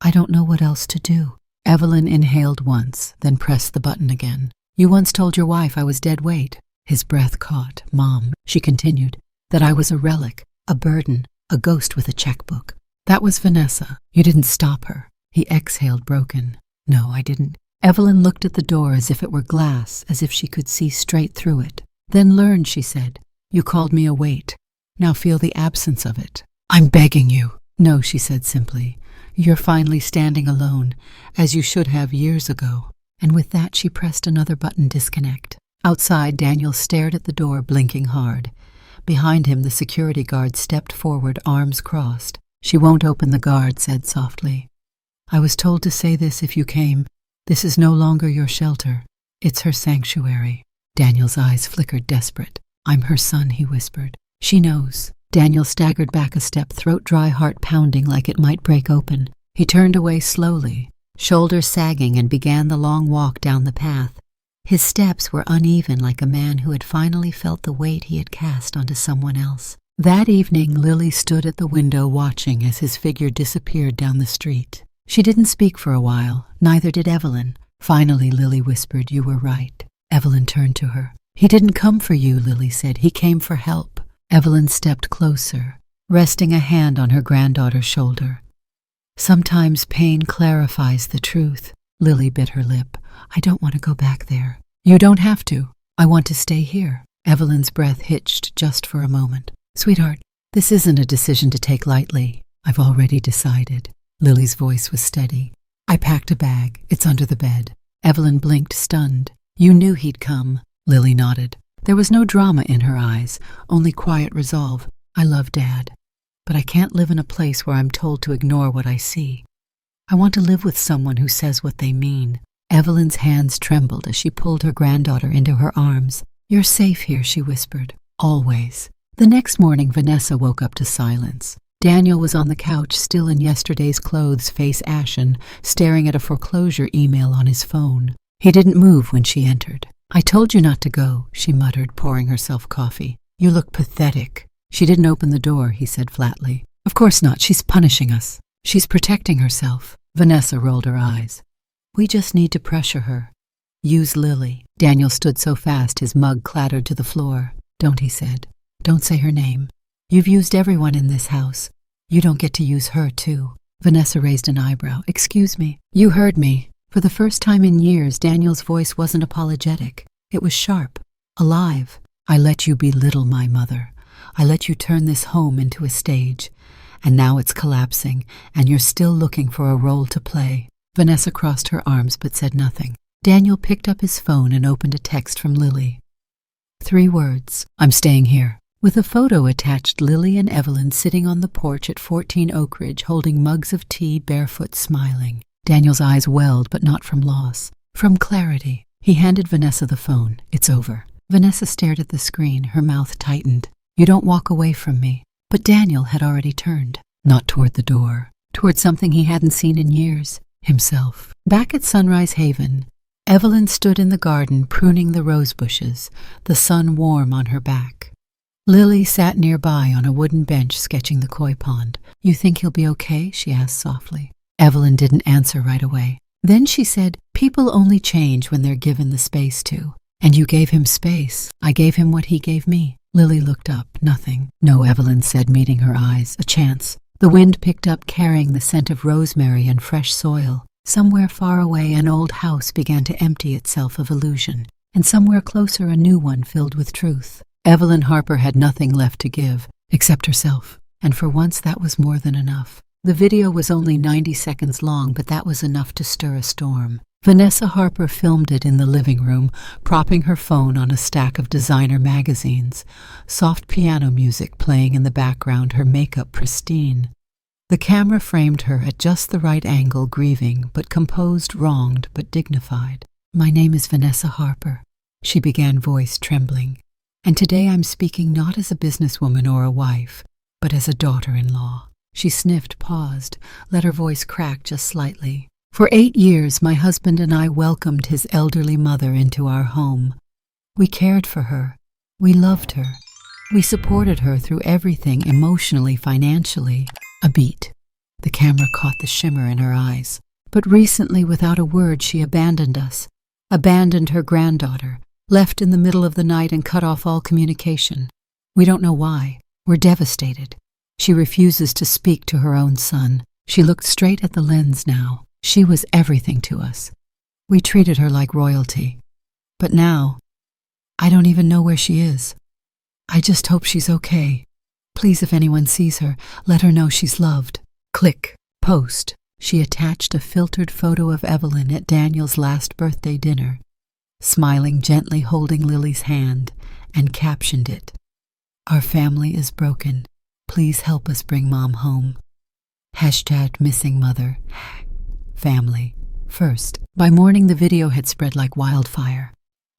I don't know what else to do." Evelyn inhaled once, then pressed the button again. "You once told your wife I was dead weight." His breath caught. "Mom," she continued, "that I was a relic, a burden, a ghost with a checkbook. That was Vanessa. You didn't stop her." He exhaled, broken. "No, I didn't." Evelyn looked at the door as if it were glass, as if she could see straight through it. "Then learn," she said. You called me a weight. Now feel the absence of it. I'm begging you." "No," she said simply. "You're finally standing alone, as you should have years ago." And with that she pressed another button, disconnect. Outside, Daniel stared at the door, blinking hard. Behind him, the security guard stepped forward, arms crossed. "She won't open," the guard said softly. "I was told to say this if you came. This is no longer your shelter. It's her sanctuary." Daniel's eyes flickered, desperate. "I'm her son," he whispered. "She knows." Daniel staggered back a step, throat dry, heart pounding like it might break open. He turned away slowly, shoulders sagging, and began the long walk down the path. His steps were uneven, like a man who had finally felt the weight he had cast onto someone else. That evening, Lily stood at the window watching as his figure disappeared down the street. She didn't speak for a while, neither did Evelyn. Finally, Lily whispered, "You were right." Evelyn turned to her. "He didn't come for you," Lily said. "He came for help." Evelyn stepped closer, resting a hand on her granddaughter's shoulder. "Sometimes pain clarifies the truth." Lily bit her lip. "I don't want to go back there." "You don't have to. I want to stay here." Evelyn's breath hitched just for a moment. "Sweetheart, this isn't a decision to take lightly. I've already decided." Lily's voice was steady. "I packed a bag. It's under the bed." Evelyn blinked, stunned. "You knew he'd come." Lily nodded. There was no drama in her eyes, only quiet resolve. "I love Dad, but I can't live in a place where I'm told to ignore what I see. I want to live with someone who says what they mean." Evelyn's hands trembled as she pulled her granddaughter into her arms. "You're safe here," she whispered. "Always." The next morning, Vanessa woke up to silence. Daniel was on the couch, still in yesterday's clothes, face ashen, staring at a foreclosure email on his phone. He didn't move when she entered. "I told you not to go," she muttered, pouring herself coffee. "You look pathetic." "She didn't open the door," he said flatly. "Of course not. She's punishing us. She's protecting herself." Vanessa rolled her eyes. "We just need to pressure her. Use Lily." Daniel stood so fast his mug clattered to the floor. "Don't," he said. "Don't say her name. You've used everyone in this house. You don't get to use her, too." Vanessa raised an eyebrow. "Excuse me." "You heard me." For the first time in years, Daniel's voice wasn't apologetic. It was sharp, alive. "I let you belittle my mother. I let you turn this home into a stage. And now it's collapsing, and you're still looking for a role to play." Vanessa crossed her arms but said nothing. Daniel picked up his phone and opened a text from Lily. 3 words. "I'm staying here." With a photo attached, Lily and Evelyn sitting on the porch at 14 Oak Ridge, holding mugs of tea, barefoot, smiling. Daniel's eyes welled, but not from loss, from clarity. He handed Vanessa the phone. "It's over." Vanessa stared at the screen, her mouth tightened. "You don't walk away from me." But Daniel had already turned, not toward the door, toward something he hadn't seen in years, himself. Back at Sunrise Haven, Evelyn stood in the garden pruning the rose bushes, the sun warm on her back. Lily sat nearby on a wooden bench sketching the koi pond. "You think he'll be okay?" she asked softly. Evelyn didn't answer right away. Then she said, "People only change when they're given the space to. And you gave him space. I gave him what he gave me." Lily looked up. "Nothing." "No," Evelyn said, meeting her eyes. "A chance." The wind picked up, carrying the scent of rosemary and fresh soil. Somewhere far away, an old house began to empty itself of illusion, and somewhere closer, a new one filled with truth. Evelyn Harper had nothing left to give, except herself, and for once that was more than enough. The video was only 90 seconds long, but that was enough to stir a storm. Vanessa Harper filmed it in the living room, propping her phone on a stack of designer magazines, soft piano music playing in the background, her makeup pristine. The camera framed her at just the right angle, grieving, but composed, wronged, but dignified. "My name is Vanessa Harper," she began, voice trembling. "And today I'm speaking not as a businesswoman or a wife, but as a daughter-in-law." She sniffed, paused, let her voice crack just slightly. "For 8 years, my husband and I welcomed his elderly mother into our home. We cared for her. We loved her. We supported her through everything, emotionally, financially." A beat. The camera caught the shimmer in her eyes. "But recently, without a word, she abandoned us, abandoned her granddaughter, left in the middle of the night and cut off all communication. We don't know why. We're devastated. She refuses to speak to her own son." She looked straight at the lens now. "She was everything to us. We treated her like royalty. But now, I don't even know where she is." I just hope she's okay. Please, if anyone sees her, let her know she's loved. Click. Post. She attached a filtered photo of Evelyn at Daniel's last birthday dinner, smiling gently holding Lily's hand, and captioned it, "Our family is broken. Please help us bring Mom home. #missing mother. Family first." By morning, the video had spread like wildfire.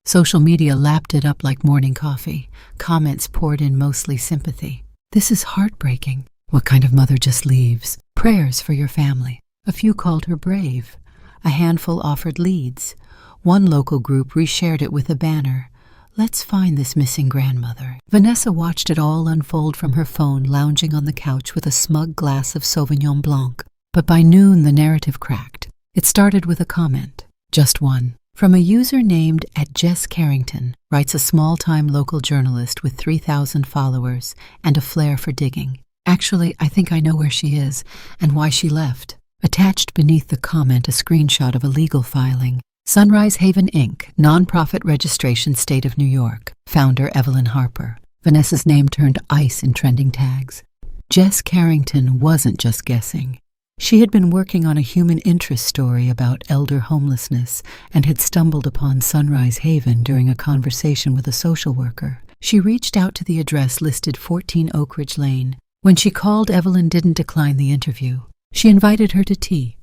Social media lapped it up like morning coffee. Comments poured in, mostly sympathy. "This is heartbreaking. What kind of mother just leaves? Prayers for your family." A few called her brave. A handful offered leads. One local group reshared it with a banner, "Let's find this missing grandmother." Vanessa watched it all unfold from her phone, lounging on the couch with a smug glass of Sauvignon Blanc. But by noon, the narrative cracked. It started with a comment. Just one. From a user named @JessCarrington, writes a small-time local journalist with 3,000 followers and a flair for digging. "Actually, I think I know where she is and why she left." Attached beneath the comment, a screenshot of a legal filing. Sunrise Haven Inc., nonprofit registration, State of New York. Founder Evelyn Harper. Vanessa's name turned ice in trending tags. Jess Carrington wasn't just guessing. She had been working on a human interest story about elder homelessness and had stumbled upon Sunrise Haven during a conversation with a social worker. She reached out to the address listed 14 Oak Ridge Lane. When she called, Evelyn didn't decline the interview. She invited her to tea.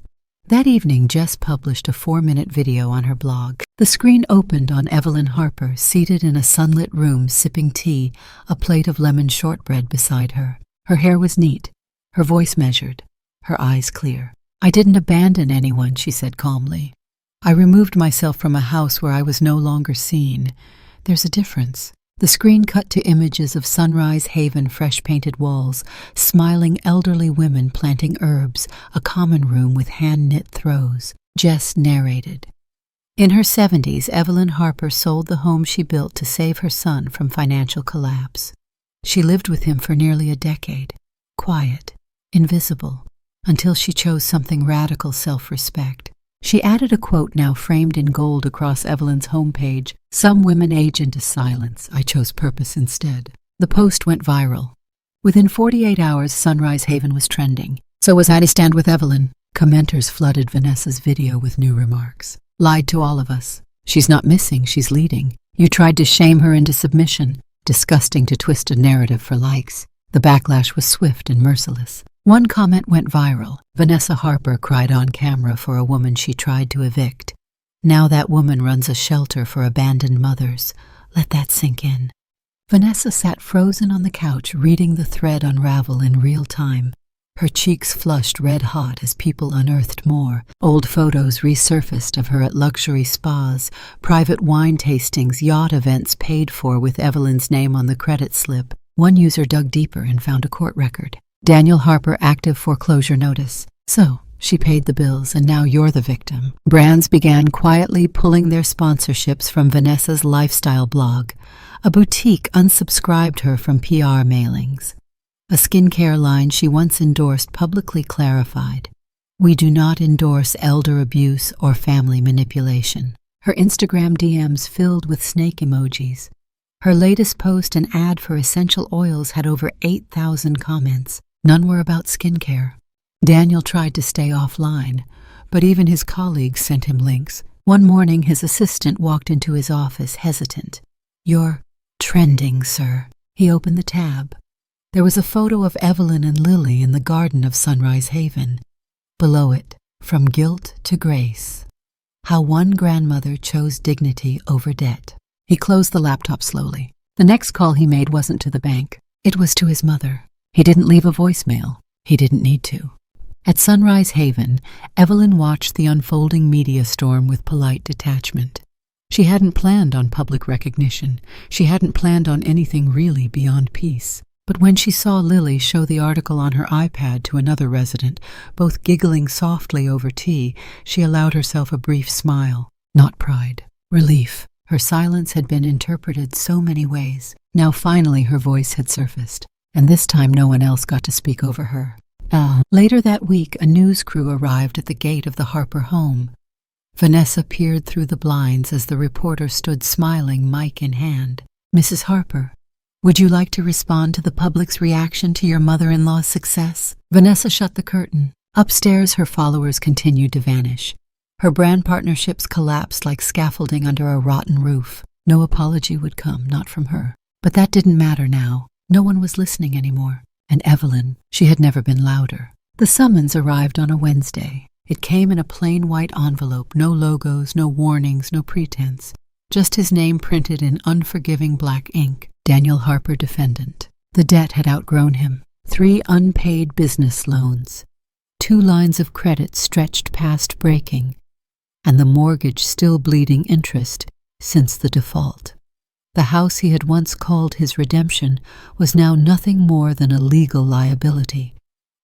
That evening, Jess published a 4-minute video on her blog. The screen opened on Evelyn Harper, seated in a sunlit room sipping tea, a plate of lemon shortbread beside her. Her hair was neat, her voice measured, her eyes clear. "I didn't abandon anyone," she said calmly. "I removed myself from a house where I was no longer seen. There's a difference." The screen cut to images of Sunrise Haven fresh-painted walls, smiling elderly women planting herbs, a common room with hand-knit throws. Jess narrated. In her 70s, Evelyn Harper sold the home she built to save her son from financial collapse. She lived with him for nearly a decade, quiet, invisible, until she chose something radical: self-respect. She added a quote now framed in gold across Evelyn's homepage: "Some women age into silence. I chose purpose instead." The post went viral. Within 48 hours, Sunrise Haven was trending. So was "I Stand with Evelyn." Commenters flooded Vanessa's video with new remarks. "Lied to all of us. She's not missing, she's leading. You tried to shame her into submission. Disgusting to twist a narrative for likes." The backlash was swift and merciless. One comment went viral. Vanessa Harper cried on camera for a woman she tried to evict. Now that woman runs a shelter for abandoned mothers. Let that sink in. Vanessa sat frozen on the couch, reading the thread unravel in real time. Her cheeks flushed red-hot as people unearthed more. Old photos resurfaced of her at luxury spas, private wine tastings, yacht events paid for with Evelyn's name on the credit slip. One user dug deeper and found a court record. Daniel Harper active foreclosure notice. "So, she paid the bills and now you're the victim." Brands began quietly pulling their sponsorships from Vanessa's lifestyle blog. A boutique unsubscribed her from PR mailings. A skincare line she once endorsed publicly clarified, "We do not endorse elder abuse or family manipulation." Her Instagram DMs filled with snake emojis. Her latest post, an ad for essential oils, had over 8,000 comments. None were about skincare. Daniel tried to stay offline, but even his colleagues sent him links. One morning, his assistant walked into his office, hesitant. "You're trending, sir." He opened the tab. There was a photo of Evelyn and Lily in the garden of Sunrise Haven. Below it, "From guilt to grace. How one grandmother chose dignity over debt." He closed the laptop slowly. The next call he made wasn't to the bank. It was to his mother. He didn't leave a voicemail. He didn't need to. At Sunrise Haven, Evelyn watched the unfolding media storm with polite detachment. She hadn't planned on public recognition. She hadn't planned on anything really beyond peace. But when she saw Lily show the article on her iPad to another resident, both giggling softly over tea, she allowed herself a brief smile. Not pride. Relief. Her silence had been interpreted so many ways. Now finally her voice had surfaced. And this time no one else got to speak over her. Later that week, a news crew arrived at the gate of the Harper home. Vanessa peered through the blinds as the reporter stood smiling, mic in hand. "Mrs. Harper, Would you like to respond to the public's reaction to your mother-in-law's success? Vanessa shut the curtain. Upstairs, her followers continued to vanish. Her brand partnerships collapsed like scaffolding under a rotten roof. No apology would come, not from her. But that didn't matter now. No one was listening anymore. And Evelyn, she had never been louder. The summons arrived on a Wednesday. It came in a plain white envelope, no logos, no warnings, no pretense. Just his name printed in unforgiving black ink. Daniel Harper, defendant. The debt had outgrown him. 3 unpaid business loans. 2 lines of credit stretched past breaking. And the mortgage still bleeding interest since the default. The house he had once called his redemption was now nothing more than a legal liability.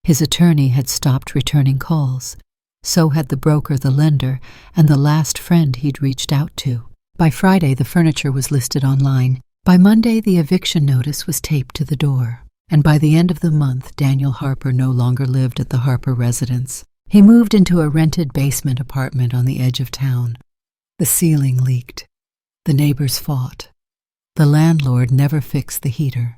His attorney had stopped returning calls. So had the broker, the lender, and the last friend he'd reached out to. By Friday, the furniture was listed online. By Monday, the eviction notice was taped to the door. And by the end of the month, Daniel Harper no longer lived at the Harper residence. He moved into a rented basement apartment on the edge of town. The ceiling leaked. The neighbors fought. The landlord never fixed the heater.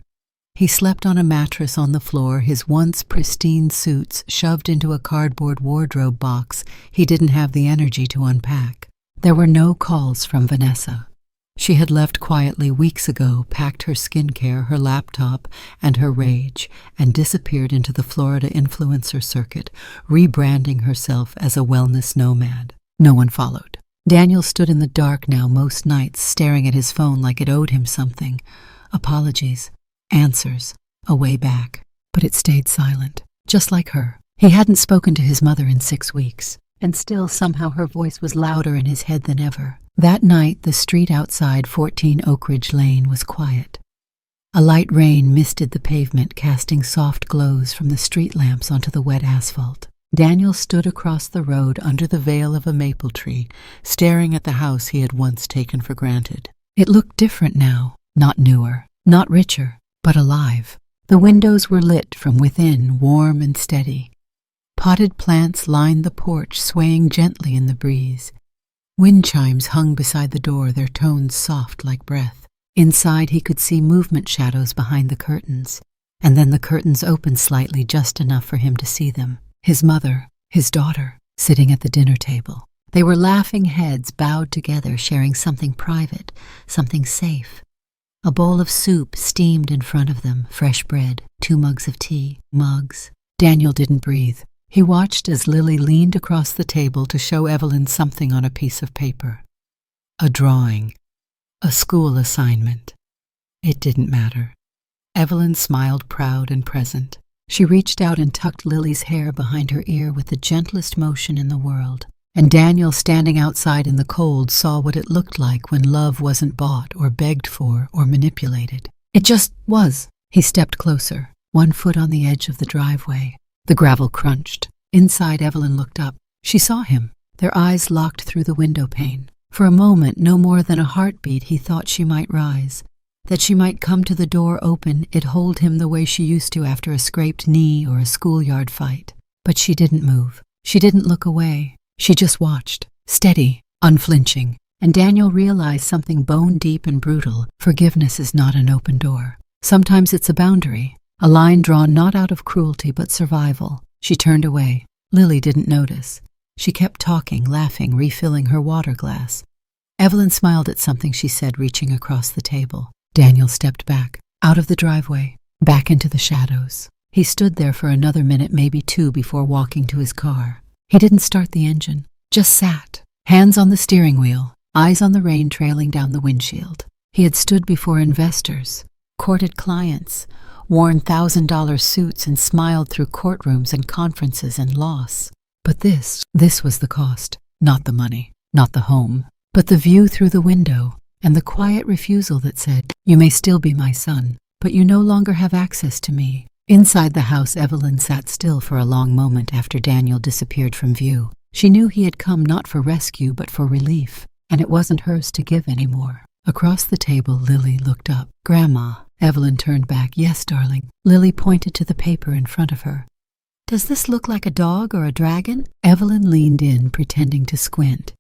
He slept on a mattress on the floor, his once pristine suits shoved into a cardboard wardrobe box he didn't have the energy to unpack. There were no calls from Vanessa. She had left quietly weeks ago, packed her skincare, her laptop, and her rage, and disappeared into the Florida influencer circuit, rebranding herself as a wellness nomad. No one followed. Daniel stood in the dark now most nights, staring at his phone like it owed him something. Apologies. Answers. A way back. But it stayed silent. Just like her. He hadn't spoken to his mother in 6 weeks. And still somehow her voice was louder in his head than ever. That night, the street outside 14 Oak Ridge Lane was quiet. A light rain misted the pavement, casting soft glows from the street lamps onto the wet asphalt. Daniel stood across the road under the veil of a maple tree, staring at the house he had once taken for granted. It looked different now, not newer, not richer, but alive. The windows were lit from within, warm and steady. Potted plants lined the porch, swaying gently in the breeze. Wind chimes hung beside the door, their tones soft like breath. Inside he could see movement shadows behind the curtains, and then the curtains opened slightly, just enough for him to see them. His mother, his daughter, sitting at the dinner table. They were laughing heads bowed together, sharing something private, something safe. A bowl of soup steamed in front of them, fresh bread, 2 mugs of tea. Mugs. Daniel didn't breathe. He watched as Lily leaned across the table to show Evelyn something on a piece of paper. A drawing. A school assignment. It didn't matter. Evelyn smiled, proud and present. She reached out and tucked Lily's hair behind her ear with the gentlest motion in the world. And Daniel, standing outside in the cold, saw what it looked like when love wasn't bought or begged for or manipulated. It just was. He stepped closer, 1 foot on the edge of the driveway. The gravel crunched. Inside, Evelyn looked up. She saw him, their eyes locked through the window pane. For a moment, no more than a heartbeat, he thought she might rise, that she might come to the door open, it hold him the way she used to after a scraped knee or a schoolyard fight. But she didn't move. She didn't look away. She just watched, steady, unflinching. And Daniel realized something bone-deep and brutal. Forgiveness is not an open door. Sometimes it's a boundary. A line drawn not out of cruelty but survival. She turned away. Lily didn't notice. She kept talking, laughing, refilling her water glass. Evelyn smiled at something she said, reaching across the table. Daniel stepped back, out of the driveway, back into the shadows. He stood there for another minute, maybe 2, before walking to his car. He didn't start the engine, just sat, hands on the steering wheel, eyes on the rain trailing down the windshield. He had stood before investors, courted clients, worn $1,000 suits and smiled through courtrooms and conferences and loss. But this was the cost. Not the money, not the home, but the view through the window and the quiet refusal that said, "You may still be my son, but you no longer have access to me." Inside the house, Evelyn sat still for a long moment after Daniel disappeared from view. She knew he had come not for rescue but for relief, and it wasn't hers to give anymore. Across the table, Lily looked up. "Grandma." Evelyn turned back. "Yes, darling." Lily pointed to the paper in front of her. "Does this look like a dog or a dragon?" Evelyn leaned in, pretending to squint.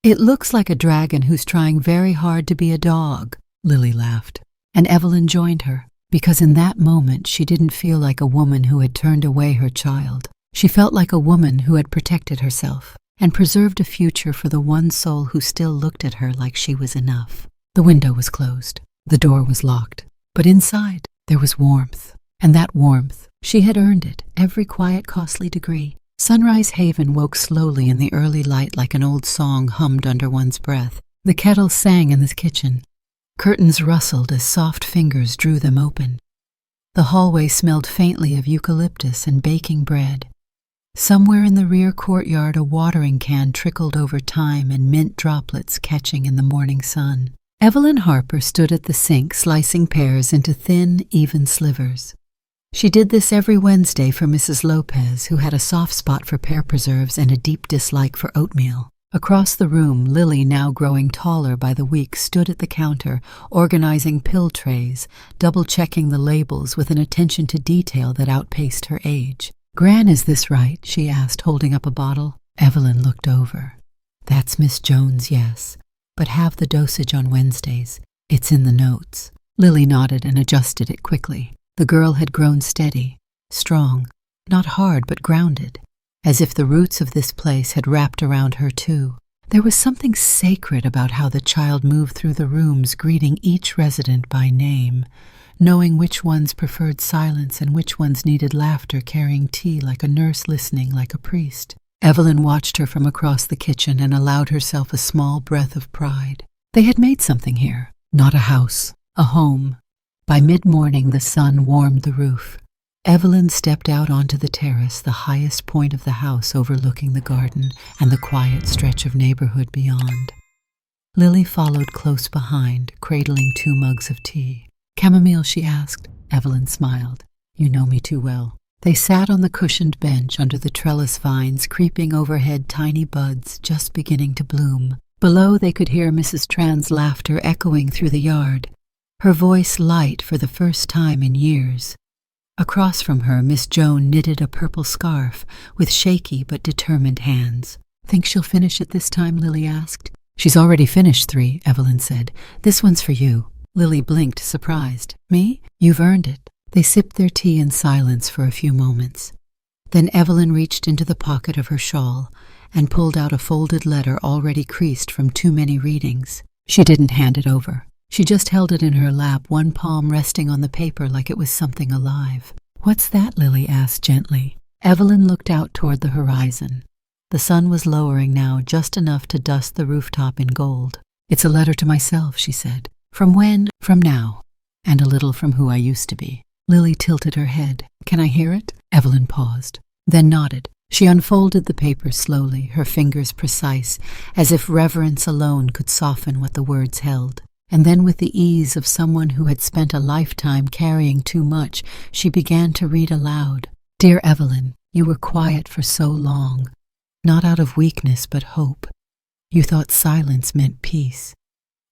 "It looks like a dragon who's trying very hard to be a dog." Lily laughed, and Evelyn joined her. because in that moment she didn't feel like a woman who had turned away her child. She felt like a woman who had protected herself and preserved a future for the one soul who still looked at her like she was enough. The window was closed. The door was locked. But inside, there was warmth. And that warmth, she had earned it, every quiet, costly degree. Sunrise Haven woke slowly in the early light like an old song hummed under one's breath. The kettle sang in the kitchen. Curtains rustled as soft fingers drew them open. The hallway smelled faintly of eucalyptus and baking bread. Somewhere in the rear courtyard a watering can trickled over thyme and mint droplets catching in the morning sun. Evelyn Harper stood at the sink slicing pears into thin, even slivers. She did this every Wednesday for Mrs. Lopez, who had a soft spot for pear preserves and a deep dislike for oatmeal. Across the room, Lily, now growing taller by the week, stood at the counter, organizing pill trays, double-checking the labels with an attention to detail that outpaced her age. "Gran, is this right?" she asked, holding up a bottle. Evelyn looked over. "That's Miss Jones, yes, but have the dosage on Wednesdays. It's in the notes." Lily nodded and adjusted it quickly. The girl had grown steady, strong, not hard but grounded, as if the roots of this place had wrapped around her too. There was something sacred about how the child moved through the rooms, greeting each resident by name, knowing which ones preferred silence and which ones needed laughter, carrying tea like a nurse, listening like a priest. Evelyn watched her from across the kitchen and allowed herself a small breath of pride. They had made something here, not a house, a home. By mid-morning the sun warmed the roof. Evelyn stepped out onto the terrace, the highest point of the house overlooking the garden and the quiet stretch of neighborhood beyond. Lily followed close behind, cradling 2 mugs of tea. "Chamomile?" she asked. Evelyn smiled. "You know me too well." They sat on the cushioned bench under the trellis vines, creeping overhead tiny buds just beginning to bloom. Below they could hear Mrs. Tran's laughter echoing through the yard, her voice light for the first time in years. Across from her, Miss Joan knitted a purple scarf with shaky but determined hands. "Think she'll finish it this time?" Lily asked. "She's already finished 3, Evelyn said. "This one's for you." Lily blinked, surprised. "Me? You've earned it." They sipped their tea in silence for a few moments. Then Evelyn reached into the pocket of her shawl and pulled out a folded letter already creased from too many readings. She didn't hand it over. She just held it in her lap, one palm resting on the paper like it was something alive. "What's that?" Lily asked gently. Evelyn looked out toward the horizon. The sun was lowering now, just enough to dust the rooftop in gold. "It's a letter to myself," she said. "From when?" "From now, and a little from who I used to be." Lily tilted her head. "Can I hear it?" Evelyn paused, then nodded. She unfolded the paper slowly, her fingers precise, as if reverence alone could soften what the words held. And then, with the ease of someone who had spent a lifetime carrying too much, she began to read aloud. "Dear Evelyn, you were quiet for so long, not out of weakness but hope. You thought silence meant peace.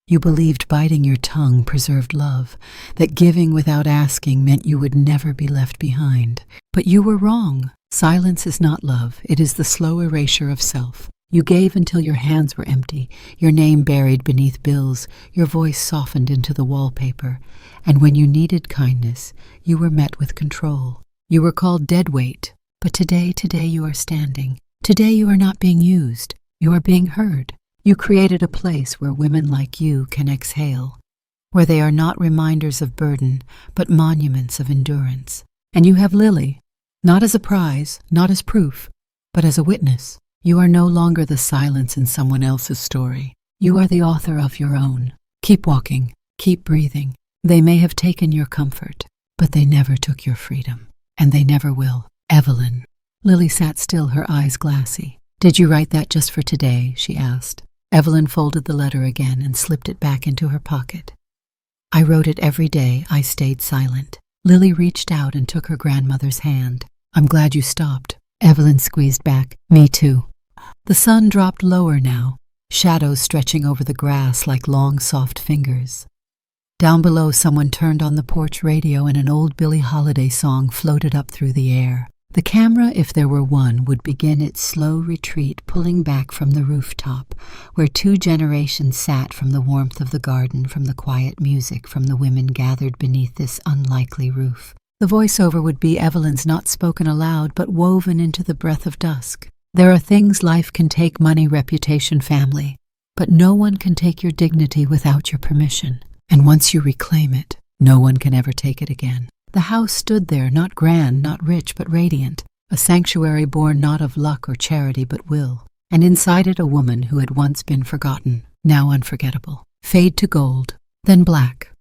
You believed biting your tongue preserved love, that giving without asking meant you would never be left behind. But you were wrong. Silence is not love. It is the slow erasure of self. You gave until your hands were empty, your name buried beneath bills, your voice softened into the wallpaper. And when you needed kindness, you were met with control. You were called deadweight. But today you are standing. Today you are not being used. You are being heard. You created a place where women like you can exhale, where they are not reminders of burden, but monuments of endurance. And you have Lily, not as a prize, not as proof, but as a witness. You are no longer the silence in someone else's story. You are the author of your own. Keep walking, keep breathing. They may have taken your comfort, but they never took your freedom, and they never will. Evelyn." Lily sat still, her eyes glassy. "Did you write that just for today?" she asked. Evelyn folded the letter again and slipped it back into her pocket. "I wrote it every day I stayed silent." Lily reached out and took her grandmother's hand. "I'm glad you stopped." Evelyn squeezed back. "Me too." The sun dropped lower now, shadows stretching over the grass like long, soft fingers. Down below, someone turned on the porch radio and an old Billie Holiday song floated up through the air. The camera, if there were one, would begin its slow retreat, pulling back from the rooftop, where 2 generations sat, from the warmth of the garden, from the quiet music, from the women gathered beneath this unlikely roof. The voiceover would be Evelyn's, not spoken aloud, but woven into the breath of dusk. There are things life can take: money, reputation, family. But no one can take your dignity without your permission. And once you reclaim it, no one can ever take it again. The house stood there, not grand, not rich, but radiant, a sanctuary born not of luck or charity but will. And inside it a woman who had once been forgotten, now unforgettable. Fade to gold, then black,